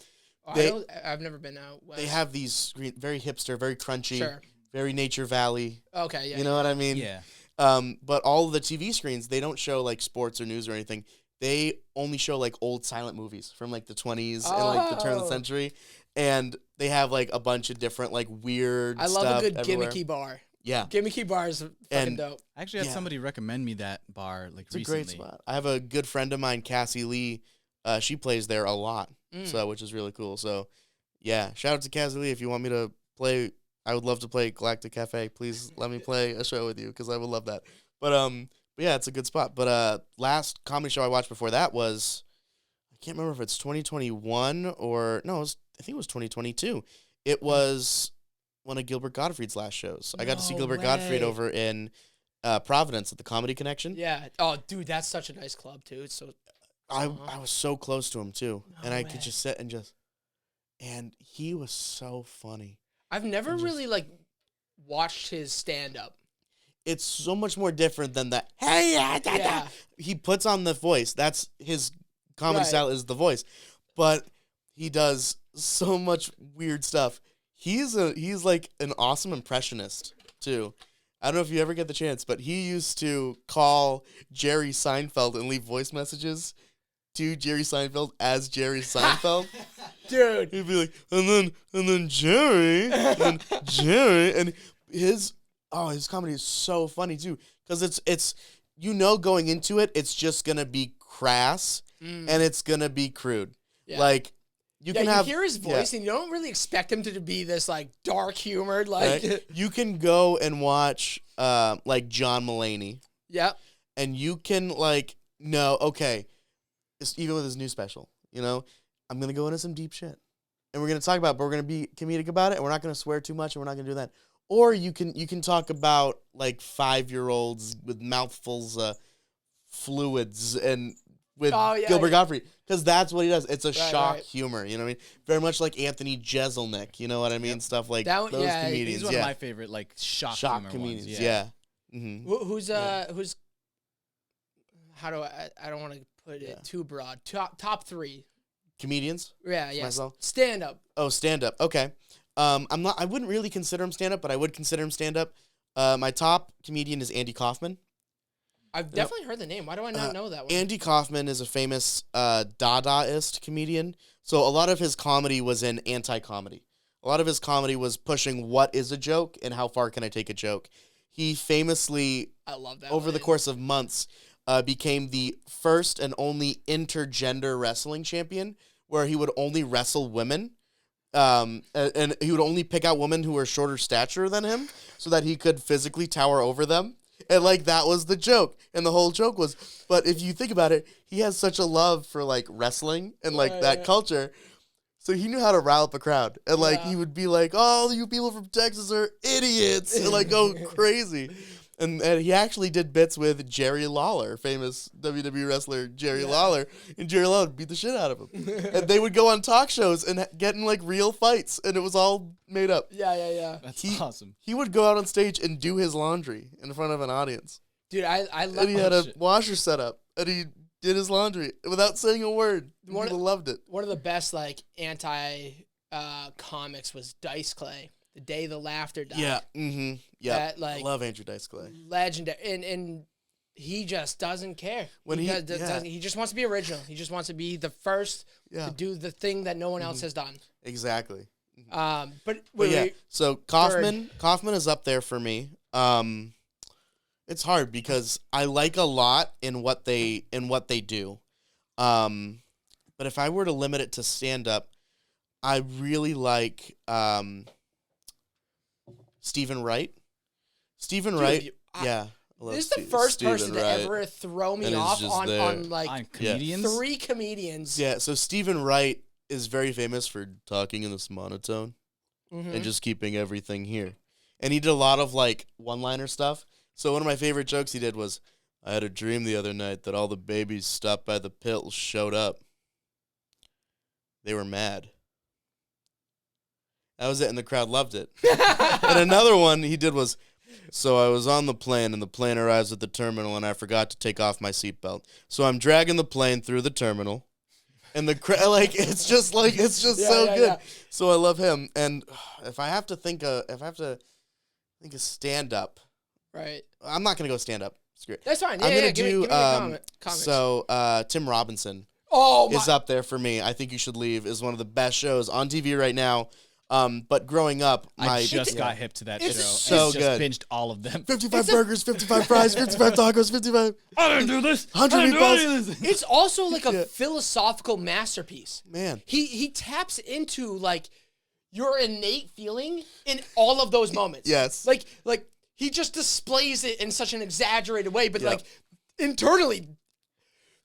I've never been out west. They have these very hipster, very crunchy, very Nature Valley. Okay, yeah. You know what I mean? Yeah. But all of the TV screens, they don't show, like, sports or news or anything. They only show, like, old silent movies from, like, the 20s and, like, the turn of the century. And they have, like, a bunch of different, like, weird stuff I love a good everywhere. gimmicky bar. Yeah. Gimmicky bar is fucking dope. I actually had somebody recommend me that bar, like, recently. It's a great spot. I have a good friend of mine, Cassie Lee. She plays there a lot, which is really cool. So, yeah, shout out to Cassie Lee. If you want me to play, I would love to play Galactic Cafe. Please let me play a show with you because I would love that. But yeah, it's a good spot. But last comedy show I watched before that was, I can't remember if it's 2021 or, no, I think it was 2022. It was one of Gilbert Gottfried's last shows. I got to see Gilbert Gottfried over in Providence at the Comedy Connection. Yeah. Oh, dude, that's such a nice club, too. It's so... I was so close to him, too. And I could just sit and he was so funny. I've never really, like, watched his stand-up. It's so much more different than that. Hey, da. He puts on the voice. That's his comedy style, is the voice. But he does so much weird stuff. He's like an awesome impressionist too. I don't know if you ever get the chance, but he used to call Jerry Seinfeld and leave voice messages to Jerry Seinfeld as Jerry Seinfeld. Dude, he'd be like, and then Jerry, and Jerry, and his comedy is so funny too, because it's going into it, it's just gonna be crass and it's gonna be crude, like. You hear his voice, and you don't really expect him to be this, like, dark humored, like... Right? You can go and watch, like, John Mulaney. Yep. And you can, like, know, okay, even with his new special, you know, I'm going to go into some deep shit. And we're going to talk about it, but we're going to be comedic about it, and we're not going to swear too much, and we're not going to do that. Or you can talk about, like, 5-year-olds with mouthfuls of fluids and... with Gilbert Gottfried, because that's what he does. It's a shock humor, you know what I mean? Very much like Anthony Jeselnik, you know what I mean? Stuff like those comedians. He's one of my favorite, like, shock humor comedians. Ones. Yeah. Mm-hmm. Who's how do I don't want to put it too broad. Top 3 comedians? Yeah. Myself? Stand up. Oh, stand up. Okay. I wouldn't really consider him stand up, but I would consider him stand up. My top comedian is Andy Kaufman. I've definitely heard the name. Why do I not know that one? Andy Kaufman is a famous Dadaist comedian. So a lot of his comedy was in anti-comedy. A lot of his comedy was pushing what is a joke and how far can I take a joke. He famously, I love that over the course of months, became the first and only intergender wrestling champion, where he would only wrestle women. And he would only pick out women who were shorter stature than him so that he could physically tower over them. And, like, that was the joke. And the whole joke was, but if you think about it, he has such a love for, like, wrestling and, like, that culture. So he knew how to rile up a crowd. And, like, he would be like, oh, you people from Texas are idiots. And, like, go crazy. And he actually did bits with Jerry Lawler, famous WWE wrestler Jerry Lawler. And Jerry Lawler would beat the shit out of him. And they would go on talk shows and get in, like, real fights. And it was all made up. Yeah. That's awesome. He would go out on stage and do his laundry in front of an audience. Dude, I love And he had a washer set up. And he did his laundry without saying a word. People loved it. One of the best, like, comics was Dice Clay. The day the laughter died. Yeah. Mm-hmm. Yeah. Like, I love Andrew Dice Clay. Legendary. And he just doesn't care. When he just wants to be original. He just wants to be the first to do the thing that no one else has done. Exactly. But yeah. So Kaufman is up there for me. It's hard because I like a lot in what they do. But if I were to limit it to stand up, I really like Stephen Wright. Stephen Wright. Yeah. This is the first person to ever throw me off on like comedians? 3 comedians. Yeah, so Stephen Wright is very famous for talking in this monotone and just keeping everything here. And he did a lot of like one-liner stuff. So one of my favorite jokes he did was, I had a dream the other night that all the babies stopped by the pills showed up. They were mad. That was it, and the crowd loved it. And another one he did was, so I was on the plane, and the plane arrives at the terminal, and I forgot to take off my seatbelt. So I'm dragging the plane through the terminal, and the it's just so good. Yeah. So I love him. And if I have to think a stand up, right? I'm not gonna go stand up. Screw it. That's fine. Yeah, I'm gonna give me a comment. So Tim Robinson is up there for me. I Think You Should Leave is one of the best shows on TV right now. But growing up, I just got hip to that show. So I just good. Binged all of them. 55 burgers, 55 fries, 55 tacos, 55. I didn't do this. 100 meatballs. It's also like a philosophical masterpiece. Man, he taps into like your innate feeling in all of those moments. Yes. Like he just displays it in such an exaggerated way, but like internally.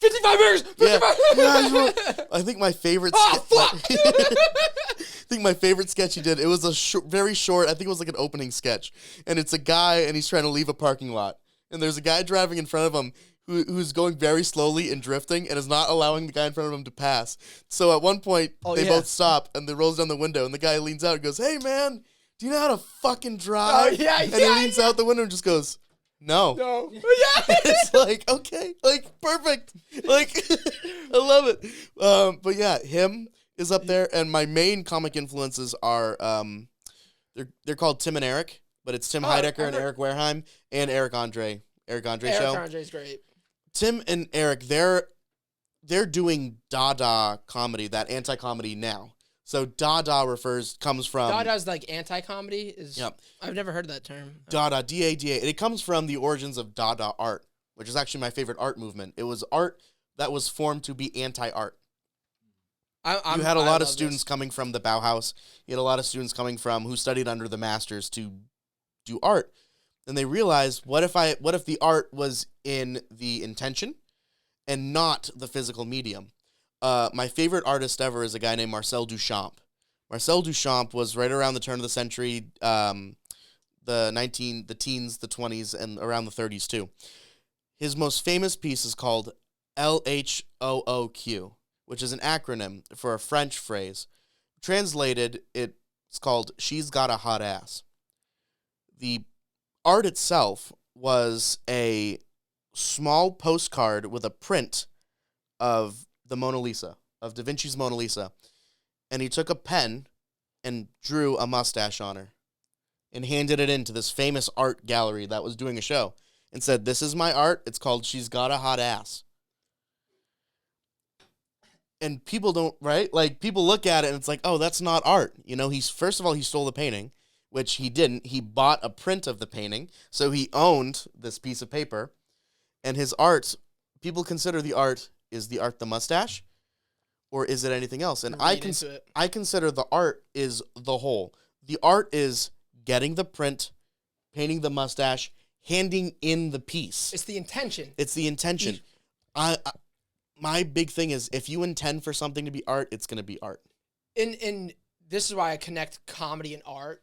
55 burgers! 55 I think my favorite fuck! I think my favorite sketch he did, it was a very short, I think it was like an opening sketch. And it's a guy and he's trying to leave a parking lot. And there's a guy driving in front of him who's going very slowly and drifting and is not allowing the guy in front of him to pass. So at one point, they both stop and they rolls down the window and the guy leans out and goes, hey man, do you know how to fucking drive? And he leans out the window and just goes, No. Yeah. It's like, okay, like, perfect. Like, I love it. But yeah, him is up there. And my main comic influences are, they're called Tim and Eric, but it's Tim Heidecker and Eric Wareheim and Eric Andre show. Eric Andre's great. Tim and Eric, they're doing Dada comedy, that anti-comedy now. So Dada comes from... Dada's like anti-comedy? Yep. I've never heard that term. Dada, D-A-D-A. It comes from the origins of Dada art, which is actually my favorite art movement. It was art that was formed to be anti-art. You had a lot of students coming from the Bauhaus. You had a lot of students coming from who studied under the masters to do art. And they realized, what if the art was in the intention and not the physical medium? My favorite artist ever is a guy named Marcel Duchamp. Marcel Duchamp was right around the turn of the century, the teens, the 20s, and around the 30s too. His most famous piece is called LHOOQ, which is an acronym for a French phrase. Translated, it's called She's Got a Hot Ass. The art itself was a small postcard with a print of the Mona Lisa, of Da Vinci's Mona Lisa. And he took a pen and drew a mustache on her and handed it in to this famous art gallery that was doing a show and said, this is my art. It's called She's Got a Hot Ass. And people don't, right? Like, people look at it and it's like, oh, that's not art. You know, first of all, he stole the painting, which he didn't. He bought a print of the painting, so he owned this piece of paper. And his art, people consider the art, is the art the mustache? Or is it anything else? And I consider the art is the whole. The art is getting the print, painting the mustache, handing in the piece. It's the intention. It's the intention. My big thing is, if you intend for something to be art, it's going to be art. And this is why I connect comedy and art.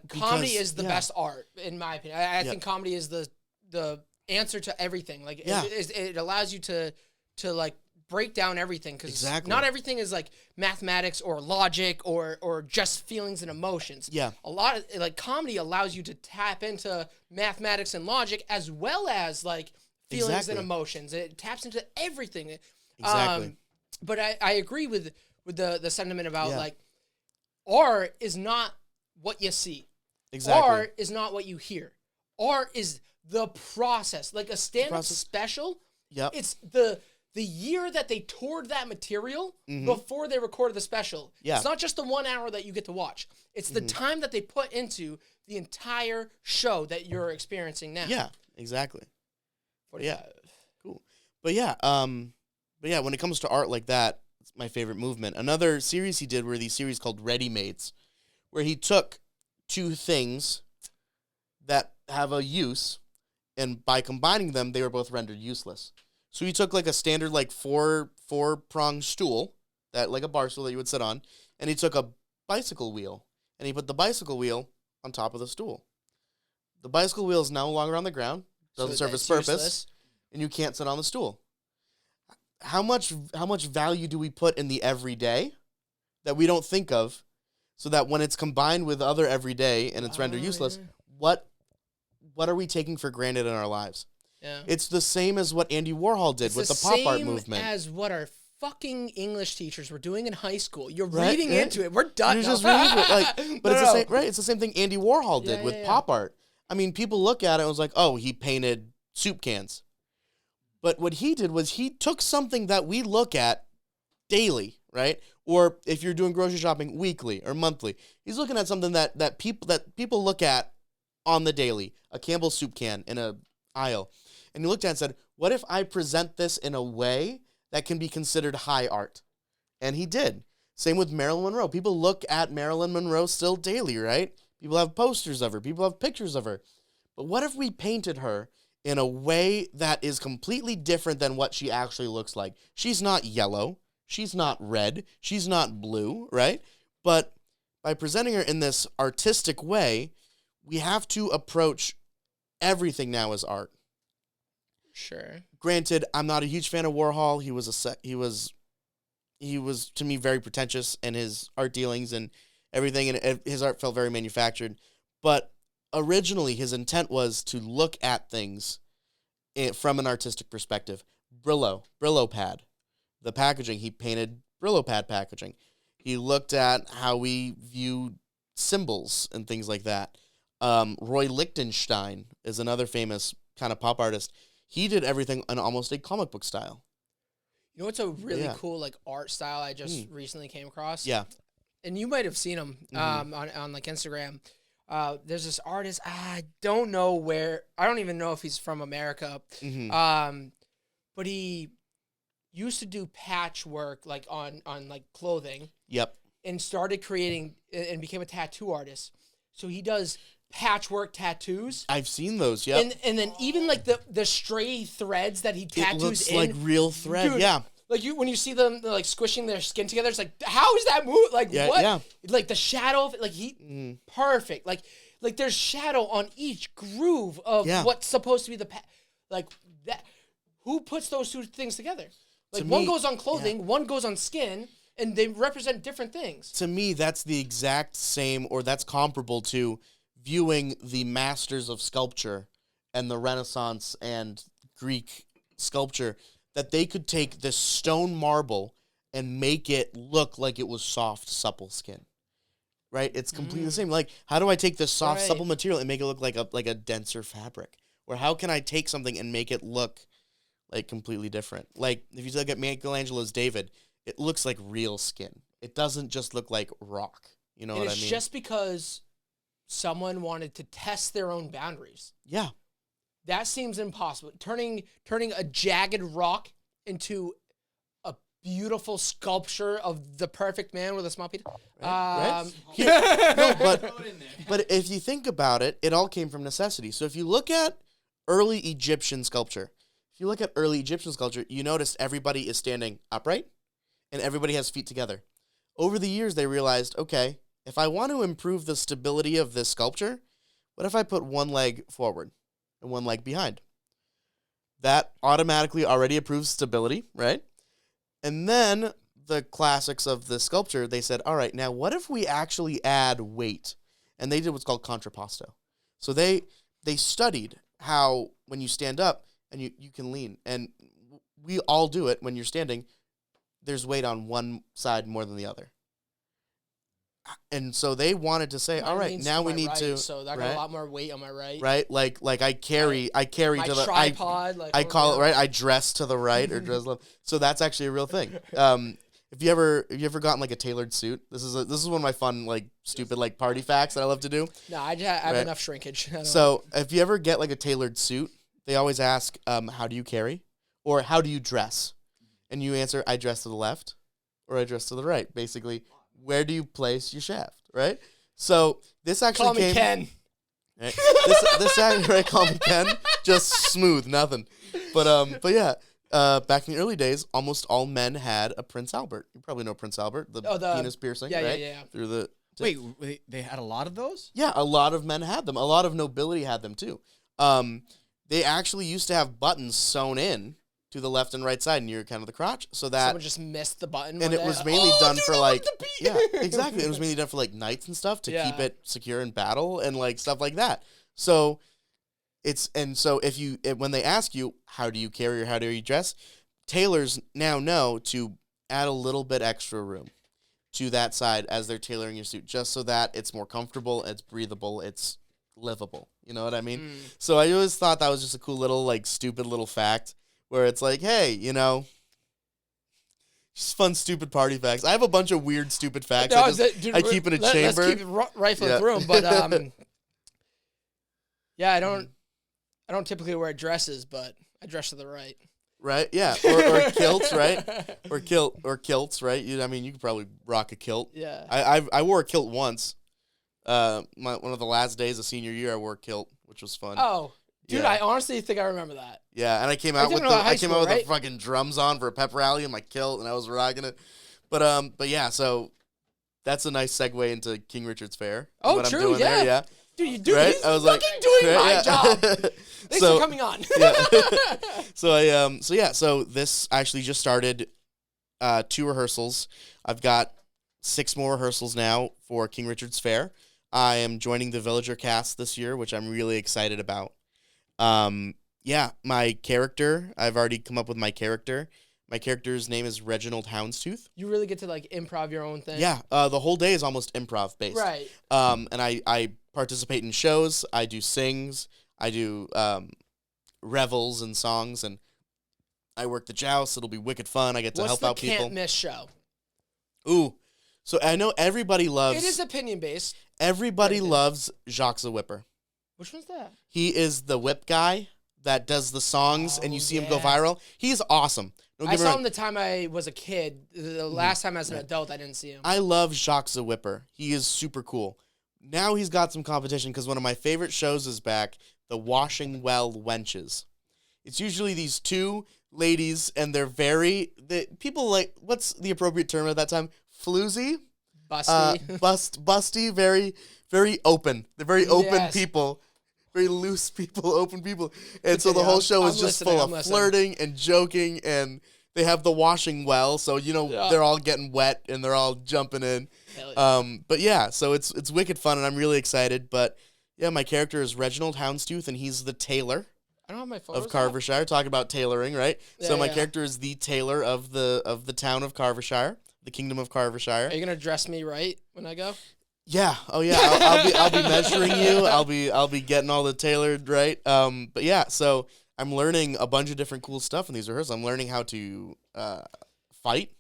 Comedy is the best art, in my opinion. I think comedy is the answer to everything. Like, it allows you to like break down everything, because not everything is like mathematics or logic or just feelings and emotions. Yeah, a lot of like comedy allows you to tap into mathematics and logic as well as like feelings and emotions. It taps into everything. Exactly. But I agree with the sentiment about like art is not what you see. Exactly. Art is not what you hear. Art is the process. Like a stand-up special, Yep. it's the year that they toured that material before they recorded the special. Yeah. It's not just the 1 hour that you get to watch. It's the time that they put into the entire show that you're experiencing now. Yeah, exactly. 45. Yeah. Cool. But yeah, when it comes to art like that, it's my favorite movement. Another series he did were these series called Ready-Mades, where he took two things that have a use, and by combining them, they were both rendered useless. So he took like a standard like four-pronged stool, that like a bar stool that you would sit on, and he took a bicycle wheel, and he put the bicycle wheel on top of the stool. The bicycle wheel is no longer on the ground, doesn't serve its purpose, useless. And you can't sit on the stool. How much value do we put in the everyday that we don't think of, so that when it's combined with other everyday and it's rendered useless, what are we taking for granted in our lives? Yeah. It's the same as what Andy Warhol did with the pop art movement. As what our fucking English teachers were doing in high school. You're reading into it. We're done. You're just reading it, but it's the same, right? It's the same thing Andy Warhol did with pop art. I mean, people look at it and was like, oh, he painted soup cans. But what he did was he took something that we look at daily, right? Or if you're doing grocery shopping weekly or monthly, he's looking at something that people look at on the daily, a Campbell's soup can in a aisle. And he looked at it and said, what if I present this in a way that can be considered high art? And he did. Same with Marilyn Monroe. People look at Marilyn Monroe still daily, right? People have posters of her. People have pictures of her. But what if we painted her in a way that is completely different than what she actually looks like? She's not yellow. She's not red. She's not blue, right? But by presenting her in this artistic way, we have to approach everything now as art. Sure. Granted, I'm not a huge fan of Warhol. He was to me very pretentious in his art dealings and everything, and his art felt very manufactured. But originally, his intent was to look at things from an artistic perspective. Brillo pad, the packaging, he painted Brillo pad packaging. He looked at how we view symbols and things like that. Roy Lichtenstein is another famous kind of pop artist. He did everything in almost a comic book style. You know what's a really cool like art style I just recently came across? Yeah. And you might have seen him on like Instagram. There's this artist, I don't know where, I don't even know if he's from America. But he used to do patchwork like on like clothing. Yep. And started creating and became a tattoo artist. So he does patchwork tattoos. I've seen those, yeah. And then even like the stray threads that he tattoos it looks in. like real thread, Dude, yeah. Like when you see them like squishing their skin together, it's like, how is that move? Like what? Yeah. Like the shadow of it, like perfect. Like there's shadow on each groove of what's supposed to be like that. Who puts those two things together? Like one goes on clothing, one goes on skin, and they represent different things. To me, that's the exact same, or that's comparable to viewing the masters of sculpture and the Renaissance and Greek sculpture, that they could take this stone marble and make it look like it was soft, supple skin. Right? It's completely the same. Like, how do I take this soft, supple material and make it look like a denser fabric? Or how can I take something and make it look like completely different? Like, if you look at Michelangelo's David, it looks like real skin. It doesn't just look like rock. You know what I mean? It's just because someone wanted to test their own boundaries. Yeah. That seems impossible. Turning a jagged rock into a beautiful sculpture of the perfect man with a small penis. Right? But if you think about it, it all came from necessity. So if you look at early Egyptian sculpture, you notice everybody is standing upright and everybody has feet together. Over the years, they realized, okay, if I want to improve the stability of this sculpture, what if I put one leg forward and one leg behind? That automatically already improves stability, right? And then the classics of the sculpture, they said, all right, now what if we actually add weight? And they did what's called contrapposto. So they studied how when you stand up and you can lean, and we all do it when you're standing, there's weight on one side more than the other. And so they wanted to say, all right, now we need to. So that got a lot more weight on my right. Right, like I carry my to the tripod. I call it right. I dress to the right or dress left. So that's actually a real thing. If you ever gotten like a tailored suit, this is one of my fun like stupid like party facts that I love to do. No, I have enough shrinkage. So if you ever get like a tailored suit, they always ask, how do you carry, or how do you dress, and you answer, I dress to the left, or I dress to the right. Basically, where do you place your shaft, right? So this actually call me Ken. Right? This actually, right? Call me Ken. Just smooth, nothing. But yeah. Back in the early days, almost all men had a Prince Albert. You probably know Prince Albert, the penis piercing, right? Yeah. Through the Wait, they had a lot of those? Yeah, a lot of men had them. A lot of nobility had them too. They actually used to have buttons sewn in to the left and right side near kind of the crotch, so that someone just missed the button. And it was mainly done for like exactly. It was mainly done for like knights and stuff to keep it secure in battle and like stuff like that. So. When they ask you, how do you carry or how do you dress, tailors now know to add a little bit extra room to that side as they're tailoring your suit, just so that it's more comfortable, it's breathable, it's livable. You know what I mean? So I always thought that was just a cool little, like, stupid little fact where it's like, hey, you know, just fun, stupid party facts. I have a bunch of weird, stupid facts. I keep in a chamber. Let's keep rifling through them, but yeah, I don't typically wear dresses, but I dress to the right. Right, yeah, or kilts, right, or kilts, right. You could probably rock a kilt. Yeah, I wore a kilt once. One of the last days of senior year, I wore a kilt, which was fun. Oh, dude, yeah. I honestly think I remember that. Yeah, and I came out with the fucking drums on for a pep rally in my kilt, and I was rocking it. But yeah, so that's a nice segue into King Richard's Fair. Oh, what true, I'm doing there, yeah. Dude, right? He's fucking doing my job. Thanks for coming on. So this actually just started 2 rehearsals. I've got 6 more rehearsals now for King Richard's Fair. I am joining the Villager cast this year, which I'm really excited about. My character, I've already come up with my character. My character's name is Reginald Houndstooth. You really get to like improv your own thing? Yeah, the whole day is almost improv based. Right. And I participate in shows. I do sings. I do revels and songs, and I work the joust. It'll be wicked fun. I get to help out people. What's the can't miss show? Ooh, so I know everybody loves. It is opinion based. Everybody loves Jacques the Whipper. Which one's that? He is the whip guy that does the songs, and you see him go viral. He's awesome. I saw him the time I was a kid. The last time as an adult, I didn't see him. I love Jacques the Whipper. He is super cool. Now he's got some competition because one of my favorite shows is back, the Washing Well Wenches. It's usually these 2 ladies, and they're people like, what's the appropriate term at that time? Floozy? Busty. Busty, very, very open. They're very open people. Very loose people, open people. And so the whole show is just full of flirting and joking, and they have the washing well, so they're all getting wet and they're all jumping in. Yeah. But yeah, so it's wicked fun, and I'm really excited. But yeah, my character is Reginald Houndstooth, and he's the tailor. I don't have my photos of Carvershire. Talking about tailoring, right? Yeah, so my character is the tailor of the town of Carvershire, the kingdom of Carvershire. Are you gonna dress me right when I go? Yeah. Oh yeah. I'll be measuring you. I'll be getting all the tailored right. But yeah. So I'm learning a bunch of different cool stuff in these rehearsals. I'm learning how to fight.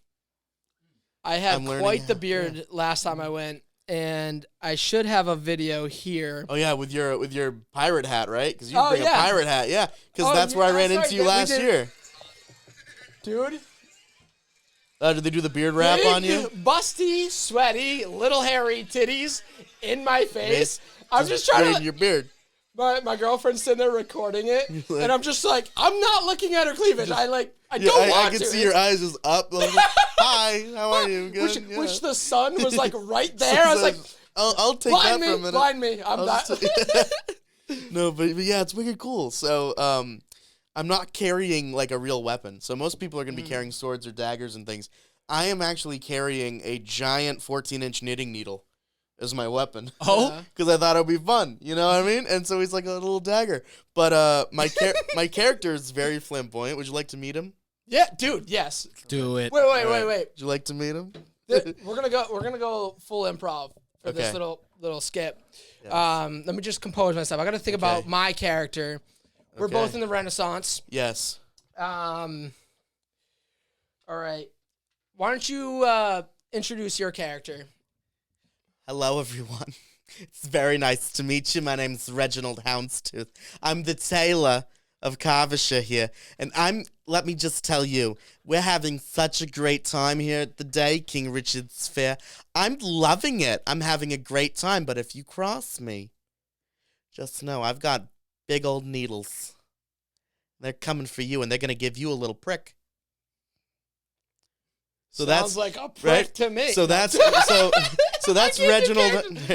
I had quite the beard last time I went, and I should have a video here. Oh yeah, with your pirate hat, right? Because you bring a pirate hat, yeah. Because that's where I ran into you last year, dude. Did they do the beard wrap on you? Busty, sweaty, little hairy titties in my face. I'm just trying to. Your beard. My girlfriend's sitting there recording it, and I'm just like, I'm not looking at her cleavage. I don't want to. I can see your eyes just up. Like, hi, how are you? Good. Which the sun was like right there. I was like, I'll take that for a minute. Blind me. I'm not. No, but yeah, it's wicked cool. So, I'm not carrying like a real weapon. So most people are going to be carrying swords or daggers and things. I am actually carrying a giant 14-inch knitting needle as my weapon. Oh? Because I thought it would be fun. You know what I mean? And so he's like a little dagger. But my character is very flamboyant. Would you like to meet him? Yeah, dude, yes. Do it. Wait. Would you like to meet him? We're gonna go full improv for this little skip. Yes. Let me just compose myself. I got to think about my character. We're both in the Renaissance. Yes. All right. Why don't you introduce your character? Hello, everyone. It's very nice to meet you. My name's Reginald Houndstooth. I'm the tailor of Carvershire here. And let me just tell you, we're having such a great time here at the day, King Richard's Fair. I'm loving it. I'm having a great time. But if you cross me, just know I've got big old needles. They're coming for you, and they're going to give you a little prick. So Sounds like a prick to me. So that's Reginald.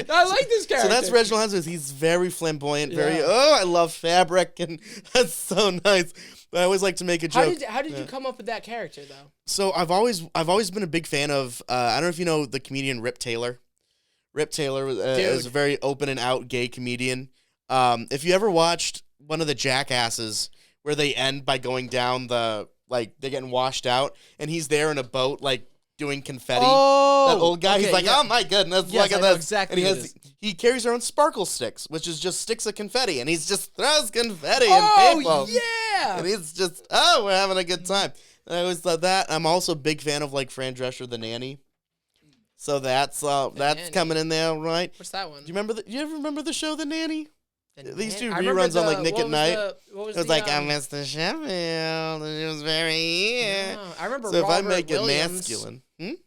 I like this character. So that's Reginald Houndstooth. He's very flamboyant. I love fabric, and that's so nice. But I always like to make a joke. How did you come up with that character though? So I've always been a big fan of. I don't know if you know the comedian Rip Taylor. Rip Taylor is a very open and out gay comedian. If you ever watched one of the Jackasses where they end by going down they're getting washed out, and he's there in a boat, doing confetti. Oh, that old guy, he's like, oh my goodness, look at this. Exactly. And he carries their own sparkle sticks, which is just sticks of confetti, and he's just throws confetti and people. Oh, yeah. And he's just, we're having a good time. And I always thought that. I'm also a big fan of, Fran Drescher, the nanny. So that's coming in there, right? What's that one? Do you ever remember the show The Nanny? These two I reruns on Nick at Night. It was I'm Mr. Sheffield, and it was very here. No, I remember. So Robert if I make Williams, it masculine,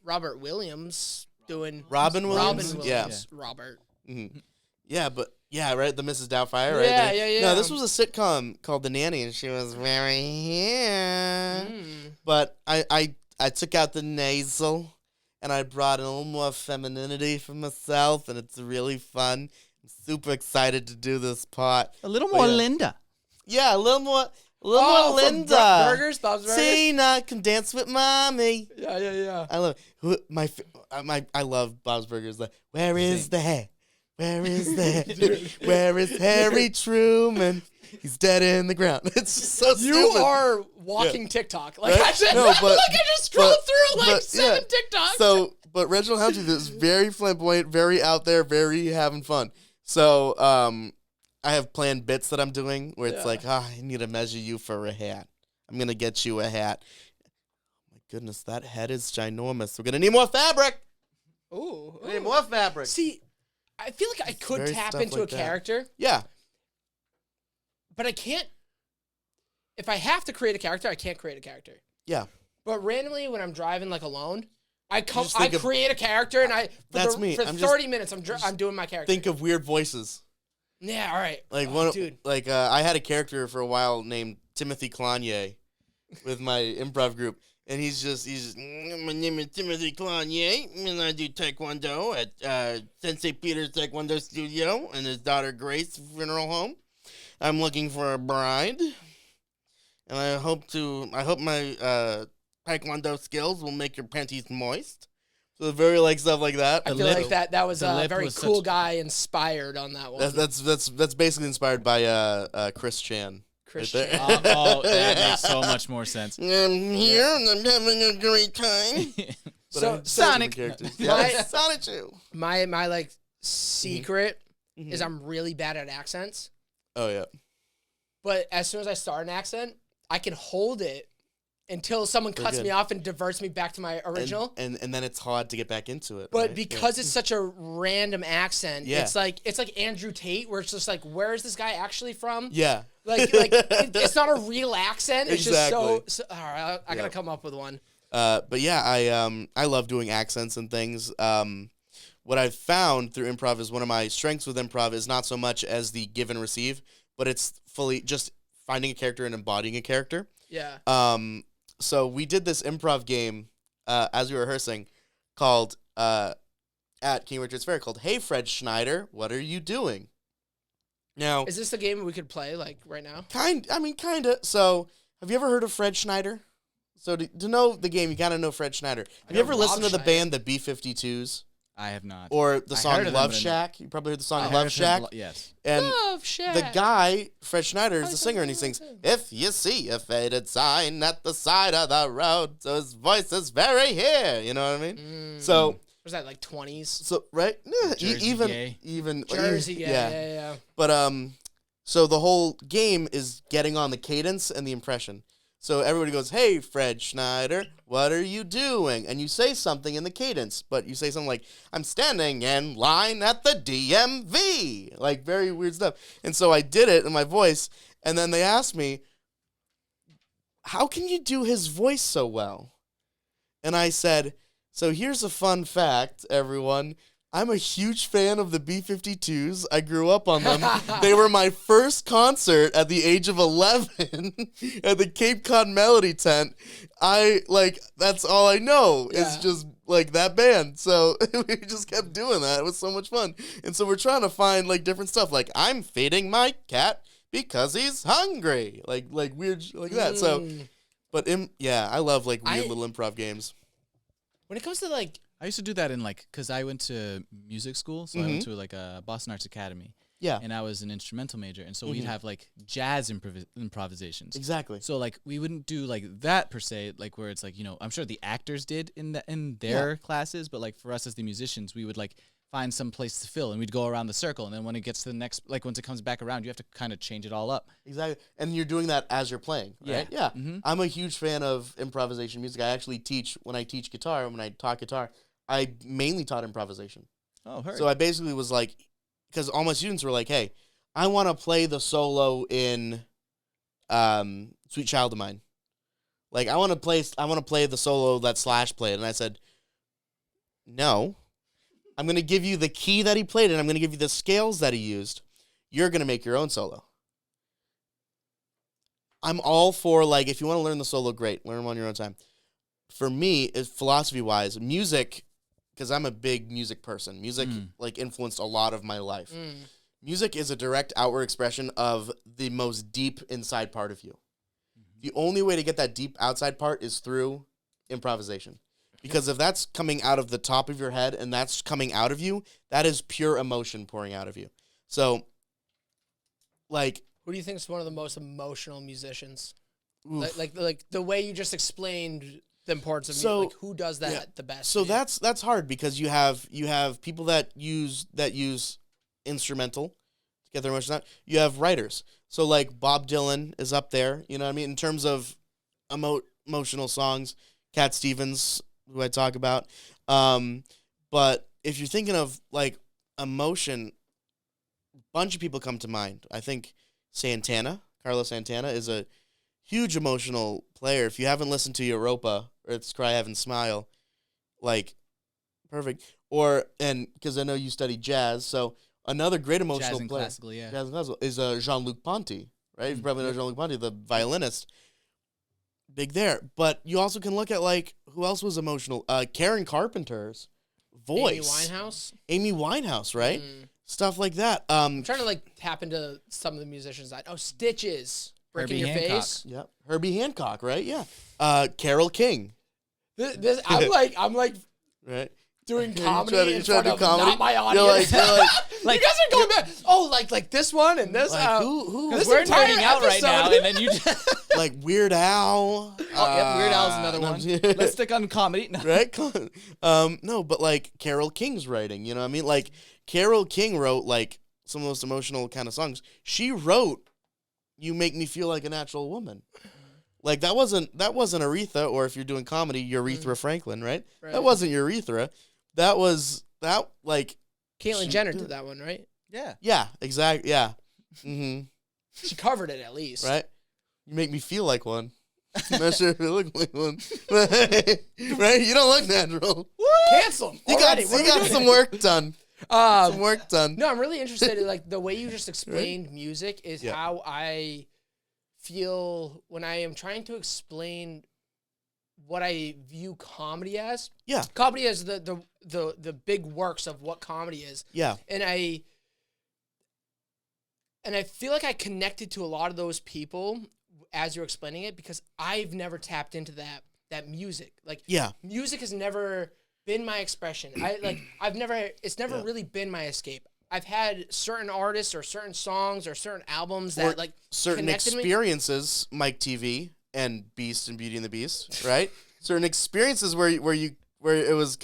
Robert Williams doing Robin Williams, yeah. Robert. Mm-hmm. Yeah, but right, the Mrs. Doubtfire, right? Yeah. No, this was a sitcom called The Nanny, and she was very here. But I took out the nasal, and I brought in a little more femininity for myself, and it's really fun. Super excited to do this part. A little more Linda. Yeah, a little more Linda. Bob's Burgers. Tina can dance with mommy. Yeah. I love I love Bob's Burgers. Where is the hair? Where is the hair? Where is Harry Truman? He's dead in the ground. It's just so stupid. You are walking TikTok. Right? I just scrolled through 7 TikToks. But Reginald Houndstooth is very flamboyant, very out there, very having fun. So, I have planned bits that I'm doing where it's I need to measure you for a hat. I'm going to get you a hat. Oh, my goodness, that head is ginormous. We're going to need more fabric. Ooh. We need more fabric. See, I feel like I could tap into a character. Yeah. But I can't. If I have to create a character, I can't create a character. Yeah. But randomly, when I'm driving alone, I create a character, and for 30 minutes, I'm doing my character. Think of weird voices. Yeah, all right. Dude. I had a character for a while named Timothy Clonier with my improv group, and he's just my name is Timothy Clonier, and I do Taekwondo at Sensei Peter's Taekwondo Studio and his daughter Grace funeral home. I'm looking for a bride, and I hope my Taekwondo skills will make your panties moist. So very stuff like that. I feel like that was a very cool guy inspired on that one. That's basically inspired by Chris Chan. Chris right Chan. That makes so much more sense. I'm here and I'm having a great time. So Sonic. Sonic too. My secret is I'm really bad at accents. Oh yeah. But as soon as I start an accent, I can hold it until someone cuts me off and diverts me back to my original. And then it's hard to get back into it. But because it's such a random accent, it's like Andrew Tate, where it's just where is this guy actually from? Yeah. It's not a real accent. It's exactly. just so all right, I gotta come up with one. But yeah, I love doing accents and things. What I've found through improv is one of my strengths with improv is not so much as the give and receive, but it's fully just finding a character and embodying a character. Yeah. So we did this improv game as we were rehearsing called at King Richard's Fair called Hey Fred Schneider, What Are You Doing? Now, is this a game we could play right now? Kinda. So have you ever heard of Fred Schneider? So to know the game, you gotta know Fred Schneider. Have you ever listened to the band the B-52s? I have not. Or the I song heard of them, Love but I Shack. You probably heard the song I Love heard Shack. yes. And Love Shack. the guy, Fred Schneider, is Oh, the singer, and he sings, "If you see a faded sign at the side of the road, so his voice is very here." You know what I mean? So was that like 20s? So right, yeah, Jersey gay. even Jersey, yeah. But so the whole game is getting on the cadence and the impression. So everybody goes, "Hey, Fred Schneider, what are you doing?" And you say something in the cadence, but you say something like, "I'm standing in line at the DMV," like very weird stuff. And so I did it in my voice, and then they asked me, "How can you do his voice so well?" And I said, "So here's a fun fact, everyone. I'm a huge fan of the B-52s. I grew up on them. They were my first concert at the age of 11 at the Cape Cod Melody Tent. That's all I know is just, like, that band." So we just kept doing that. It was so much fun. And so we're trying to find, like, different stuff. Like, "I'm feeding my cat because he's hungry." Like weird like that. So, but, I love, like, weird little improv games. When it comes to, like... I used to do that in because I went to music school, so I went to like a Boston Arts Academy. Yeah. And I was an instrumental major, and so we'd have like jazz improvisations. Exactly. So like we wouldn't do like that per se, like where it's like, I'm sure the actors did in their classes, but like for us as the musicians, we would like find some place to fill, and we'd go around the circle, and then when it gets to the next, like once it comes back around, you have to kind of change it all up. Exactly. And you're doing that as you're playing, right? Yeah. Mm-hmm. I'm a huge fan of improvisation music. I actually when I teach guitar, when I taught guitar, I mainly taught improvisation. Oh, heard. So I basically was like, because all my students were like, "Hey, I want to play the solo in Sweet Child of Mine. Like, I want to play the solo that Slash played." And I said, "No, I'm going to give you the key that he played, and I'm going to give you the scales that he used. You're going to make your own solo." I'm all for, like, if you want to learn the solo, great. Learn them on your own time. For me, philosophy-wise, music, because I'm a big music person. Music, like, influenced a lot of my life. Music is a direct outward expression of the most deep inside part of you. The only way to get that deep outside part is through improvisation. Because if that's coming out of the top of your head and that's coming out of you, that is pure emotion pouring out of you. So, like... Who do you think is one of the most emotional musicians? Like the way you just explained the importance of music. Like, who does that the best? So that's hard because you have people that use instrumental to get their emotions out. You have writers. So like Bob Dylan is up there, you know what I mean, in terms of emotional songs. Cat Stevens, who I talk about. But if you're thinking of like emotion, a bunch of people come to mind. I think Carlos Santana is a huge emotional player. If you haven't listened to Europa or It's Cry Heaven Smile, like, perfect. And because I know you studied jazz, so another great emotional jazz and player, classical, yeah, jazz and classical, is Jean-Luc Ponty, right? You probably know Jean-Luc Ponty, the violinist. Big there. But you also can look at, like, who else was emotional? Karen Carpenter's voice. Amy Winehouse, right? Stuff like that. I'm trying to, like, tap into some of the musicians. Stitches. Breaking Herbie Your Hancock. Face. Yep. Herbie Hancock, right? Yeah. Carole King. I'm like right. Doing comedy in try front to of comedy? not my audience. You're you guys are going back. Oh, like this one and this. Like, who? This we're entire nerding out right now, and then you just like Weird Al. Weird Al's another one. Let's stick on comedy, right? No, but like Carole King's writing, you know what I mean? Like Carole King wrote like some of the most emotional kind of songs. She wrote "You Make Me Feel Like a Natural Woman." Like that wasn't Aretha, or if you're doing comedy, Urethra Franklin, right? That wasn't Urethra. That was like Caitlyn Jenner did that one, right? Yeah. Yeah, exactly. Yeah. Mm-hmm. She covered it at least. Right? You make me feel like one. I'm not sure if you look like one. Right? You don't look natural. Cancel. You got some work done. Some work done. No, I'm really interested in like the way you just explained music is how I feel when I am trying to explain what I view comedy as. Yeah. Comedy is the big works of what comedy is. Yeah. And I feel like I connected to a lot of those people as you're explaining it because I've never tapped into that music. Like music has never been my expression. It's never really been my escape. I've had certain artists or certain songs or certain albums that like certain connected experiences, Mike TV and Beast and Beauty and the Beast, right? Certain experiences where it was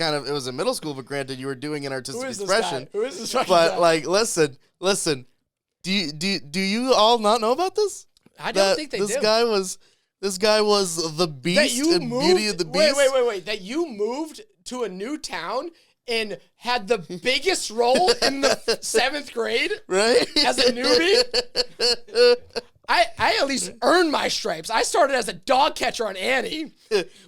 in middle school, but granted you were doing an artistic expression. Who is this fucking But guy? like, listen. Do you all not know about this? I don't think they do. This guy was the Beast and Beauty and the Beast. Wait. That you moved to a new town and had the biggest role in the 7th grade, right? As a newbie. I at least earned my stripes. I started as a dog catcher on Annie.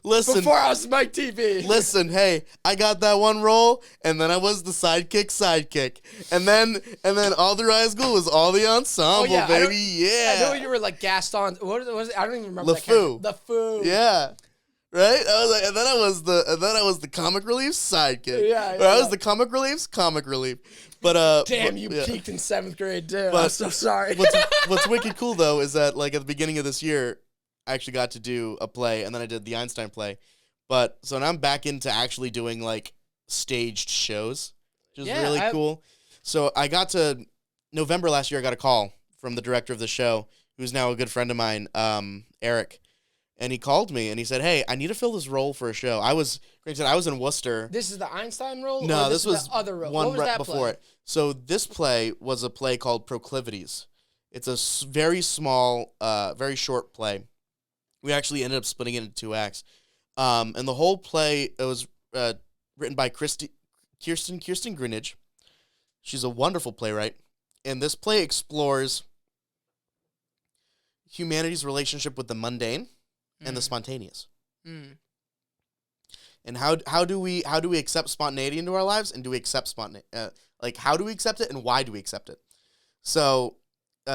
Listen, before I was Mike TV. Listen, hey, I got that one role, and then I was the sidekick, and then all through high school was all the ensemble, baby. I know you were like Gaston. What was it? I don't even remember. LeFou. That LeFou. Yeah. Right? I was like, and then I was the comic relief sidekick. Yeah. I was the comic relief's comic relief. But damn, you peaked in 7th grade, dude. I'm so sorry. What's wicked cool though is that like at the beginning of this year, I actually got to do a play, and then I did the Einstein play. But so now I'm back into actually doing like staged shows, which is really cool. So I got to November last year. I got a call from the director of the show, who's now a good friend of mine, Eric. And he called me and he said, "Hey, I need to fill this role for a show." I was in Worcester. This is the Einstein role? No, or this was the other role. one what was right that before play? it. So this play was a play called Proclivities. It's a very small, very short play. We actually ended up splitting it into 2 acts. And the whole play, it was written by Kirsten Greenidge. She's a wonderful playwright. And this play explores humanity's relationship with the mundane and the spontaneous. And how do we accept spontaneity into our lives, and do we accept spontaneity? Like, how do we accept it, and why do we accept it? So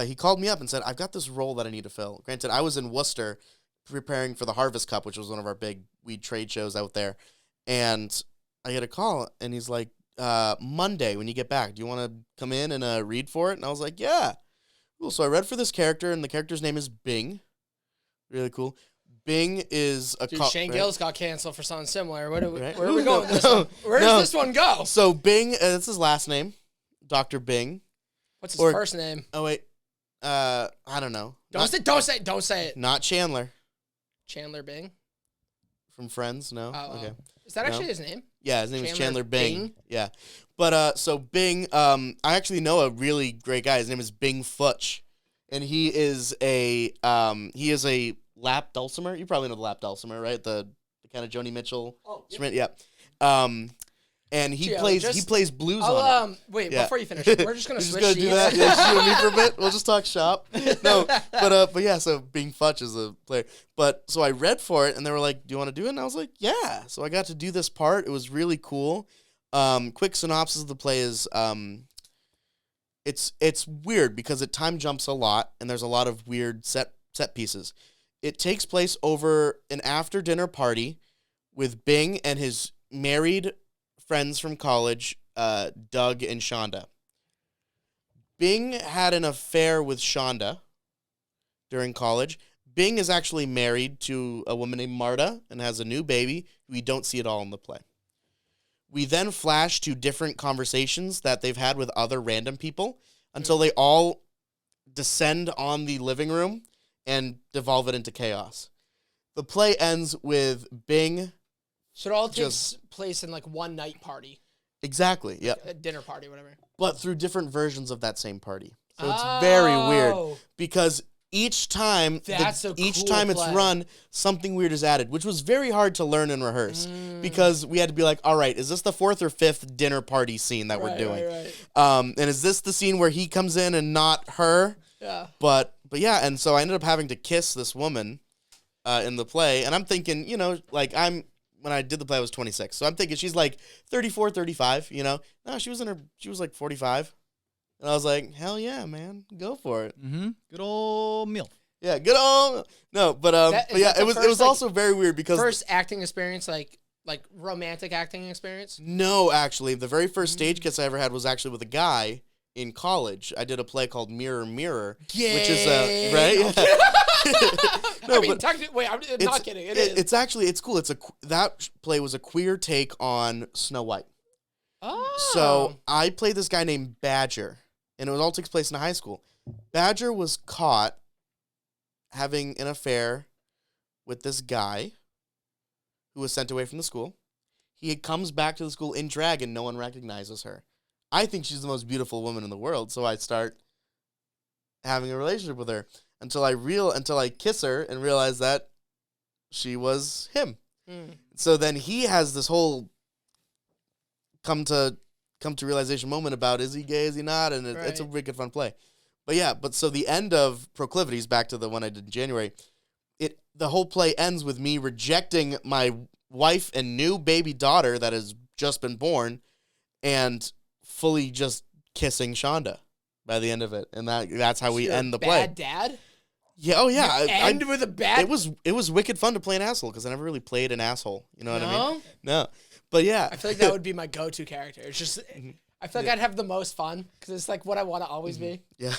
he called me up and said, "I've got this role that I need to fill." Granted, I was in Worcester preparing for the Harvest Cup, which was one of our big weed trade shows out there, and I get a call, and he's like, "Monday when you get back, do you want to come in and read for it?" And I was like, "Yeah." Cool. So I read for this character, and the character's name is Bing. Really cool. Bing is a Dude, Shane right? Gillis got canceled for something similar. Where are we No, going with this one? Where does this one go? So Bing, that's his last name, Dr. Bing. What's his first name? Oh wait, I don't know. Don't say it. Not Chandler Chandler Bing from Friends. No. Oh, okay. Is that actually his name? Yeah, his name is Chandler Bing. Yeah, but so Bing, I actually know a really great guy. His name is Bing Futch, and he is a lap dulcimer. You probably know the lap dulcimer, right? The kind of Joni Mitchell instrument. Yeah. And he plays blues on it. Wait, Yeah. before you finish, we're just gonna switch gonna the do that. Yeah, just you and me for a bit. We'll just talk shop. No, but yeah. So Bing Futch is a player. But so I read for it, and they were like, "Do you want to do it?" And I was like, "Yeah." So I got to do this part. It was really cool. Quick synopsis of the play is it's weird because it time jumps a lot, and there's a lot of weird set pieces. It takes place over an after dinner party with Bing and his married friends from college, Doug and Shonda. Bing had an affair with Shonda during college. Bing is actually married to a woman named Marta and has a new baby. We don't see it all in the play. We then flash to different conversations that they've had with other random people until they all descend on the living room and devolve it into chaos. The play ends with Bing. So it all takes place in like one night party. Exactly, yeah. A dinner party, whatever. But through different versions of that same party. So it's very weird because each time it's run, something weird is added, which was very hard to learn and rehearse because we had to be like, all right, is this the 4th or 5th dinner party scene that we're doing? Right. And is this the scene where he comes in and not her? Yeah. But yeah, and so I ended up having to kiss this woman in the play, and I'm thinking, like when I did the play, I was 26, so I'm thinking she's like 34, 35, No, she was like 45. And I was like, hell yeah, man, go for it. Mm-hmm. Good old MILF. Yeah, good old. No, but yeah, it was also very weird because first acting experience, like romantic acting experience. No, actually, the very first stage kiss I ever had was actually with a guy in college. I did a play called Mirror Mirror, which is right. No, I mean, but technically, wait, I'm not kidding. It's actually it's cool. That play was a queer take on Snow White. Oh. So I played this guy named Badger, and it all takes place in a high school. Badger was caught having an affair with this guy who was sent away from the school. He comes back to the school in drag, and no one recognizes her. I think she's the most beautiful woman in the world, so I start having a relationship with her until I kiss her and realize that she was him. So then he has this whole come to realization moment about, is he gay, is he not, and it's a wicked fun play. But so the end of Proclivities, back to the one I did in January, the whole play ends with me rejecting my wife and new baby daughter that has just been born, and fully just kissing Shonda by the end of it, and that's how we end the play. Bad dad. Yeah. Oh yeah. End with a bad. It was wicked fun to play an asshole because I never really played an asshole. You know what I mean? No. But yeah. I feel like that would be my go-to character. It's just, I feel like I'd have the most fun because it's like what I want to always be. Yeah.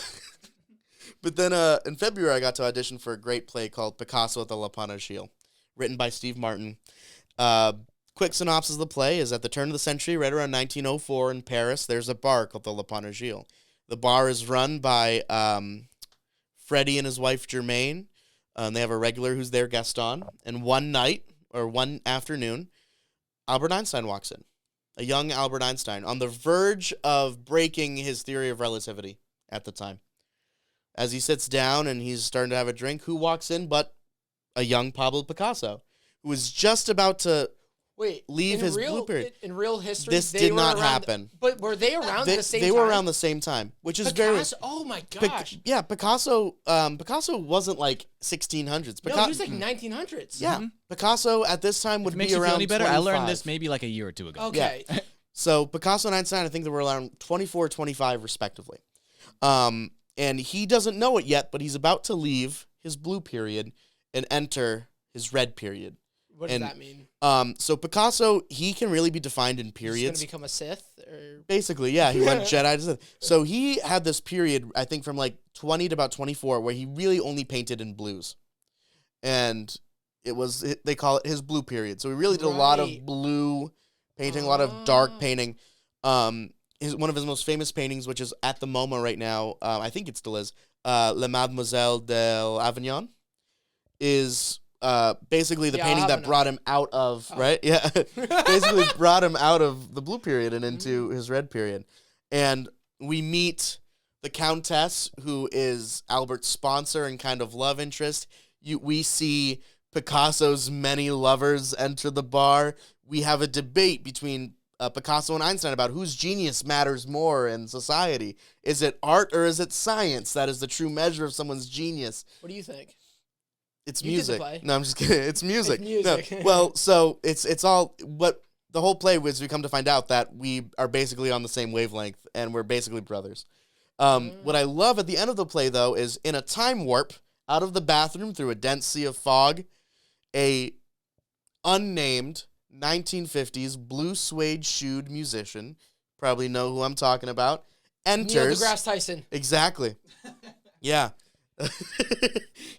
But then in February, I got to audition for a great play called Picasso at the La Panagile, written by Steve Martin. Quick synopsis of the play is at the turn of the century, right around 1904 in Paris, there's a bar called the La Panagile. The bar is run by Freddie and his wife, Germaine. They have a regular who's their guest on. And one afternoon, Albert Einstein walks in. A young Albert Einstein on the verge of breaking his theory of relativity at the time. As he sits down and he's starting to have a drink, who walks in but a young Pablo Picasso, who was just about to leave his blue period. In real history, this did not happen. But were they around at the same time? They were around the same time, which is Picasso, oh my gosh. Picasso wasn't like 1600s. No, he was like 1900s. Yeah. Mm-hmm. Picasso at this time would be makes you around feel any better? 25. I learned this maybe like a year or two ago. Okay. Yeah. So Picasso and Einstein, I think they were around 24, 25 respectively. And he doesn't know it yet, but he's about to leave his blue period and enter his red period. What does that mean? So Picasso, he can really be defined in periods. He's going to become a Sith? Or? Basically, yeah. He went Jedi to Sith. So he had this period, I think, from like 20 to about 24, where he really only painted in blues. And they call it his blue period. So he really did a lot of blue painting, a lot of dark painting. One of his most famous paintings, which is at the MoMA right now, I think it still is, Le Mademoiselle d'Avignon, is basically the painting that brought him out of, right? Yeah. Basically brought him out of the blue period and into his red period. And we meet the Countess, who is Albert's sponsor and kind of love interest. We see Picasso's many lovers enter the bar. We have a debate between Picasso and Einstein about whose genius matters more in society. Is it art or is it science that is the true measure of someone's genius? What do you think? It's You music. did the play. No, I'm just kidding. It's music. It's music. No. Well, so it's all what the whole play was. We come to find out that we are basically on the same wavelength and we're basically brothers. What I love at the end of the play, though, is in a time warp out of the bathroom through a dense sea of fog, a unnamed 1950s blue suede shoed musician, probably know who I'm talking about, enters. Neil deGrasse Tyson. Exactly. Yeah.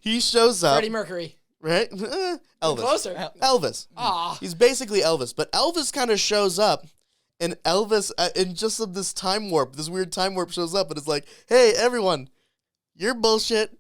He shows up. Freddie Mercury. Right? Elvis. Closer. Elvis. Ah. He's basically Elvis, but Elvis kind of shows up, and Elvis, in just of this time warp, this weird time warp shows up, and it's like, hey, everyone, you're bullshit.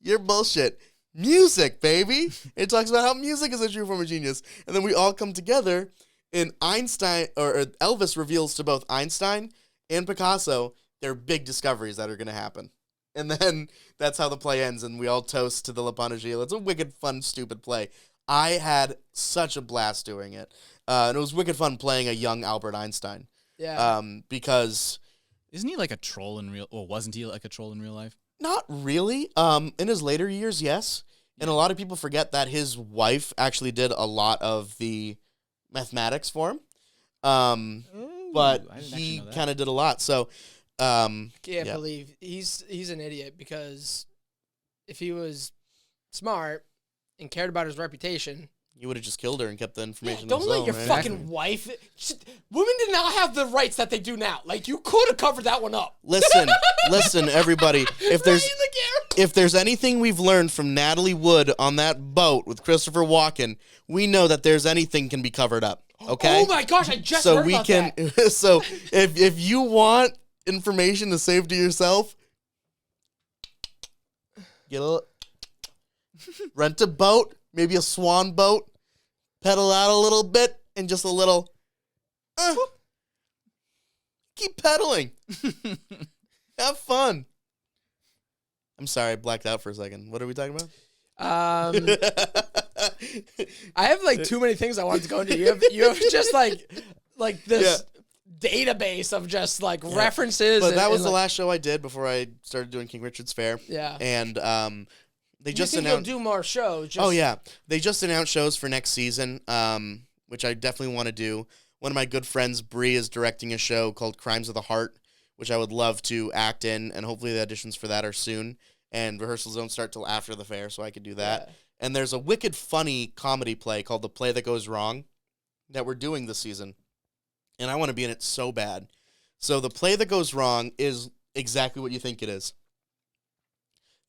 You're bullshit. Music, baby. It talks about how music is a true form of genius. And then we all come together, and Einstein, or Elvis reveals to both Einstein and Picasso their big discoveries that are going to happen. And then that's how the play ends, and we all toast to the La Panagile. It's a wicked, fun, stupid play. I had such a blast doing it. And it was wicked fun playing a young Albert Einstein. Yeah. Because... Isn't he like a troll in real... Or wasn't he like a troll in real life? Not really. In his later years, yes. And a lot of people forget that his wife actually did a lot of the mathematics for him. But he kind of did a lot. So, Can't believe he's an idiot, because if he was smart and cared about his reputation, you would have just killed her and kept the information. Don't let your fucking wife. Women did not have the rights that they do now. Like, you could have covered that one up. Listen, everybody. If there's if there's anything we've learned from Natalie Wood on that boat with Christopher Walken, we know that there's anything can be covered up. Okay. Oh my gosh, I just heard about that. So if you want information to save to yourself, rent a boat, maybe a swan boat, pedal out a little bit, and just a little. Keep pedaling. Have fun. I'm sorry, I blacked out for a second. What are we talking about? I have like too many things I wanted to go into. You have just like this database of just like references. But that was the last show I did before I started doing King Richard's Fair. Yeah. And they just you'll announced. do more shows. Oh yeah, they just announced shows for next season, which I definitely want to do. One of my good friends, Bree, is directing a show called Crimes of the Heart, which I would love to act in, and hopefully the auditions for that are soon. And rehearsals don't start till after the fair, so I could do that. Yeah. And there's a wicked funny comedy play called The Play That Goes Wrong that we're doing this season. And I want to be in it so bad. So The Play That Goes Wrong is exactly what you think it is.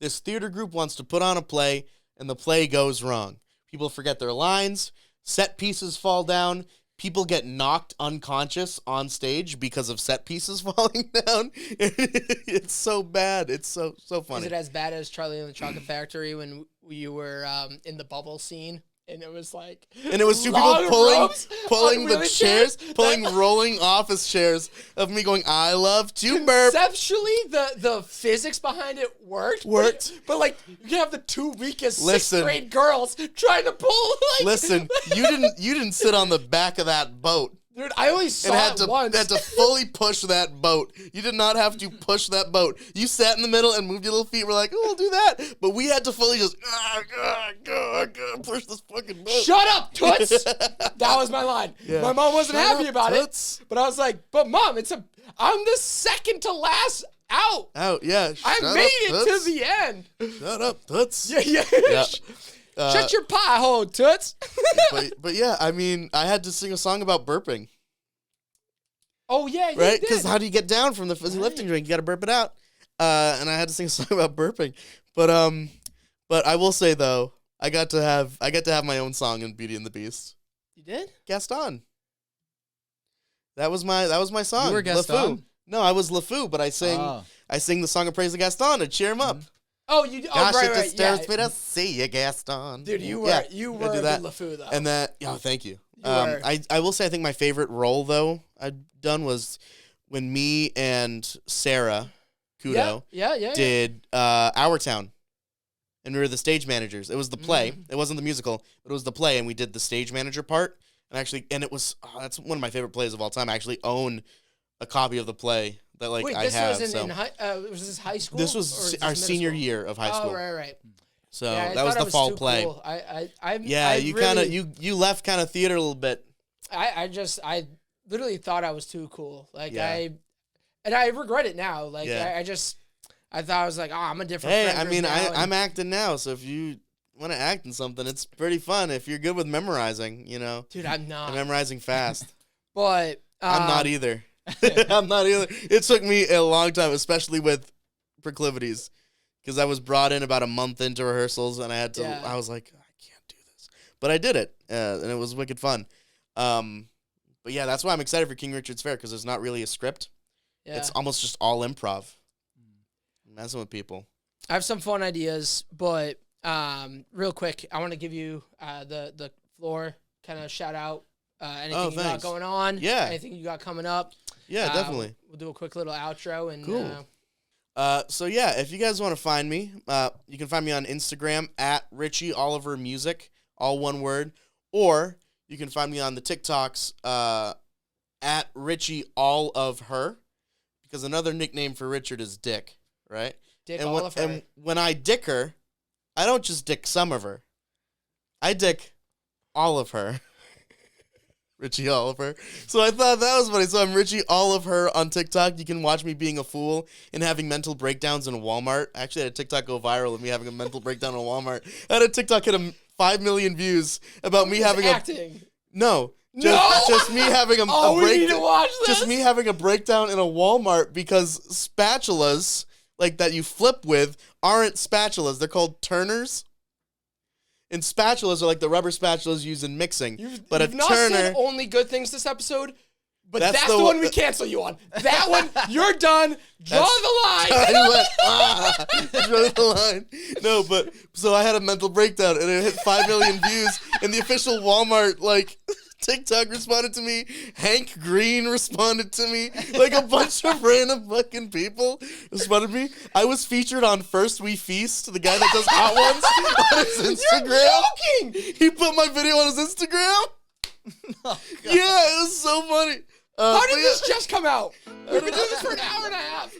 This theater group wants to put on a play, and the play goes wrong. People forget their lines, set pieces fall down, people get knocked unconscious on stage because of set pieces falling down. It's so bad. It's so funny. Is it as bad as Charlie and the Chocolate Factory when you were in the bubble scene? And it was like, and it was two people pulling the chairs, rolling office chairs of me going, I love to burp. Conceptually, the physics behind it worked. But like, you have the two weakest sixth grade girls trying to pull. Like, listen, you didn't sit on the back of that boat. Dude, I only saw it once. Had to fully push that boat. You did not have to push that boat. You sat in the middle and moved your little feet. We're like, oh, we'll do that. But we had to fully just push this fucking boat. Shut up, Toots! That was my line. Yeah. My mom wasn't happy about it. But I was like, but Mom, I'm the second to last out. Yeah. I made it to the end. Shut up, Toots. Yeah. Shut your pie hole, Toots. but yeah, I mean, I had to sing a song about burping. Oh, yeah, right? Because how do you get down from the fizzy lifting drink? You got to burp it out. And I had to sing a song about burping. But I will say though, I got to have my own song in Beauty and the Beast. You did? Gaston. That was my song. You were Gaston? LeFou. No, I was LeFou, but I sing the song of praise to Gaston to cheer him up. Oh, you do? Gosh, right, it right. disturbs me to see you, Gaston. Dude, you were a good LeFou, though. And thank you. I will say I think my favorite role, though, I've done was when me and Sarah Kudo did Our Town. And we were the stage managers. It was the play. It wasn't the musical, but it was the play, and we did the stage manager part. And it was, that's one of my favorite plays of all time. I actually own a copy of the play that I have. Was this high school? This was our senior year of high school. Oh, right. So that was the fall play. Cool. You left kind of theater a little bit. I literally thought I was too cool. And I regret it now. I thought I was like, I'm a different. Hey, I mean, I'm acting now, so if you want to act in something, it's pretty fun if you're good with memorizing. Dude, I'm not. I'm memorizing fast, but I'm not either. I'm not either. It took me a long time, especially with Proclivities, because I was brought in about a month into rehearsals, and I had to. Yeah. I was like, I can't do this, but I did it, and it was wicked fun. But yeah, that's why I'm excited for King Richard's Fair, because there's not really a script. Yeah. It's almost just all improv. Messing with people. I have some fun ideas, but real quick, I want to give you the floor. Kind of shout out anything you got going on. Yeah. Anything you got coming up. Yeah, definitely. We'll do a quick little outro and. Cool. So yeah, if you guys want to find me, you can find me on Instagram at Richie Oliver Music, all one word, or you can find me on the TikToks at Richie All of Her, because another nickname for Richard is Dick, right? Dick All of Her. And when I dick her, I don't just dick some of her. I dick all of her. Richie Oliver. So I thought that was funny. So I'm Richie Oliver on TikTok. You can watch me being a fool and having mental breakdowns in Walmart. I actually had a TikTok go viral of me having a mental breakdown in Walmart. I had a TikTok hit 5 million views about me having acting. Just me having a breakdown. We need to watch this. Just me having a breakdown in a Walmart because spatulas like that you flip with aren't spatulas. They're called turners. And spatulas are like the rubber spatulas used in mixing. You've a not turner said only good things this episode, but that's the one we cancel you on. That one, you're done. Draw the line. Draw the line. No, but so I had a mental breakdown and it hit 5 million views. And the official Walmart TikTok responded to me. Hank Green responded to me. Like a bunch of random fucking people responded to me. I was featured on First We Feast, the guy that does hot ones, on his Instagram. You're joking. He put my video on his Instagram. Oh, Yeah, it was so funny. How did this just come out? We've been doing this for an hour and a half.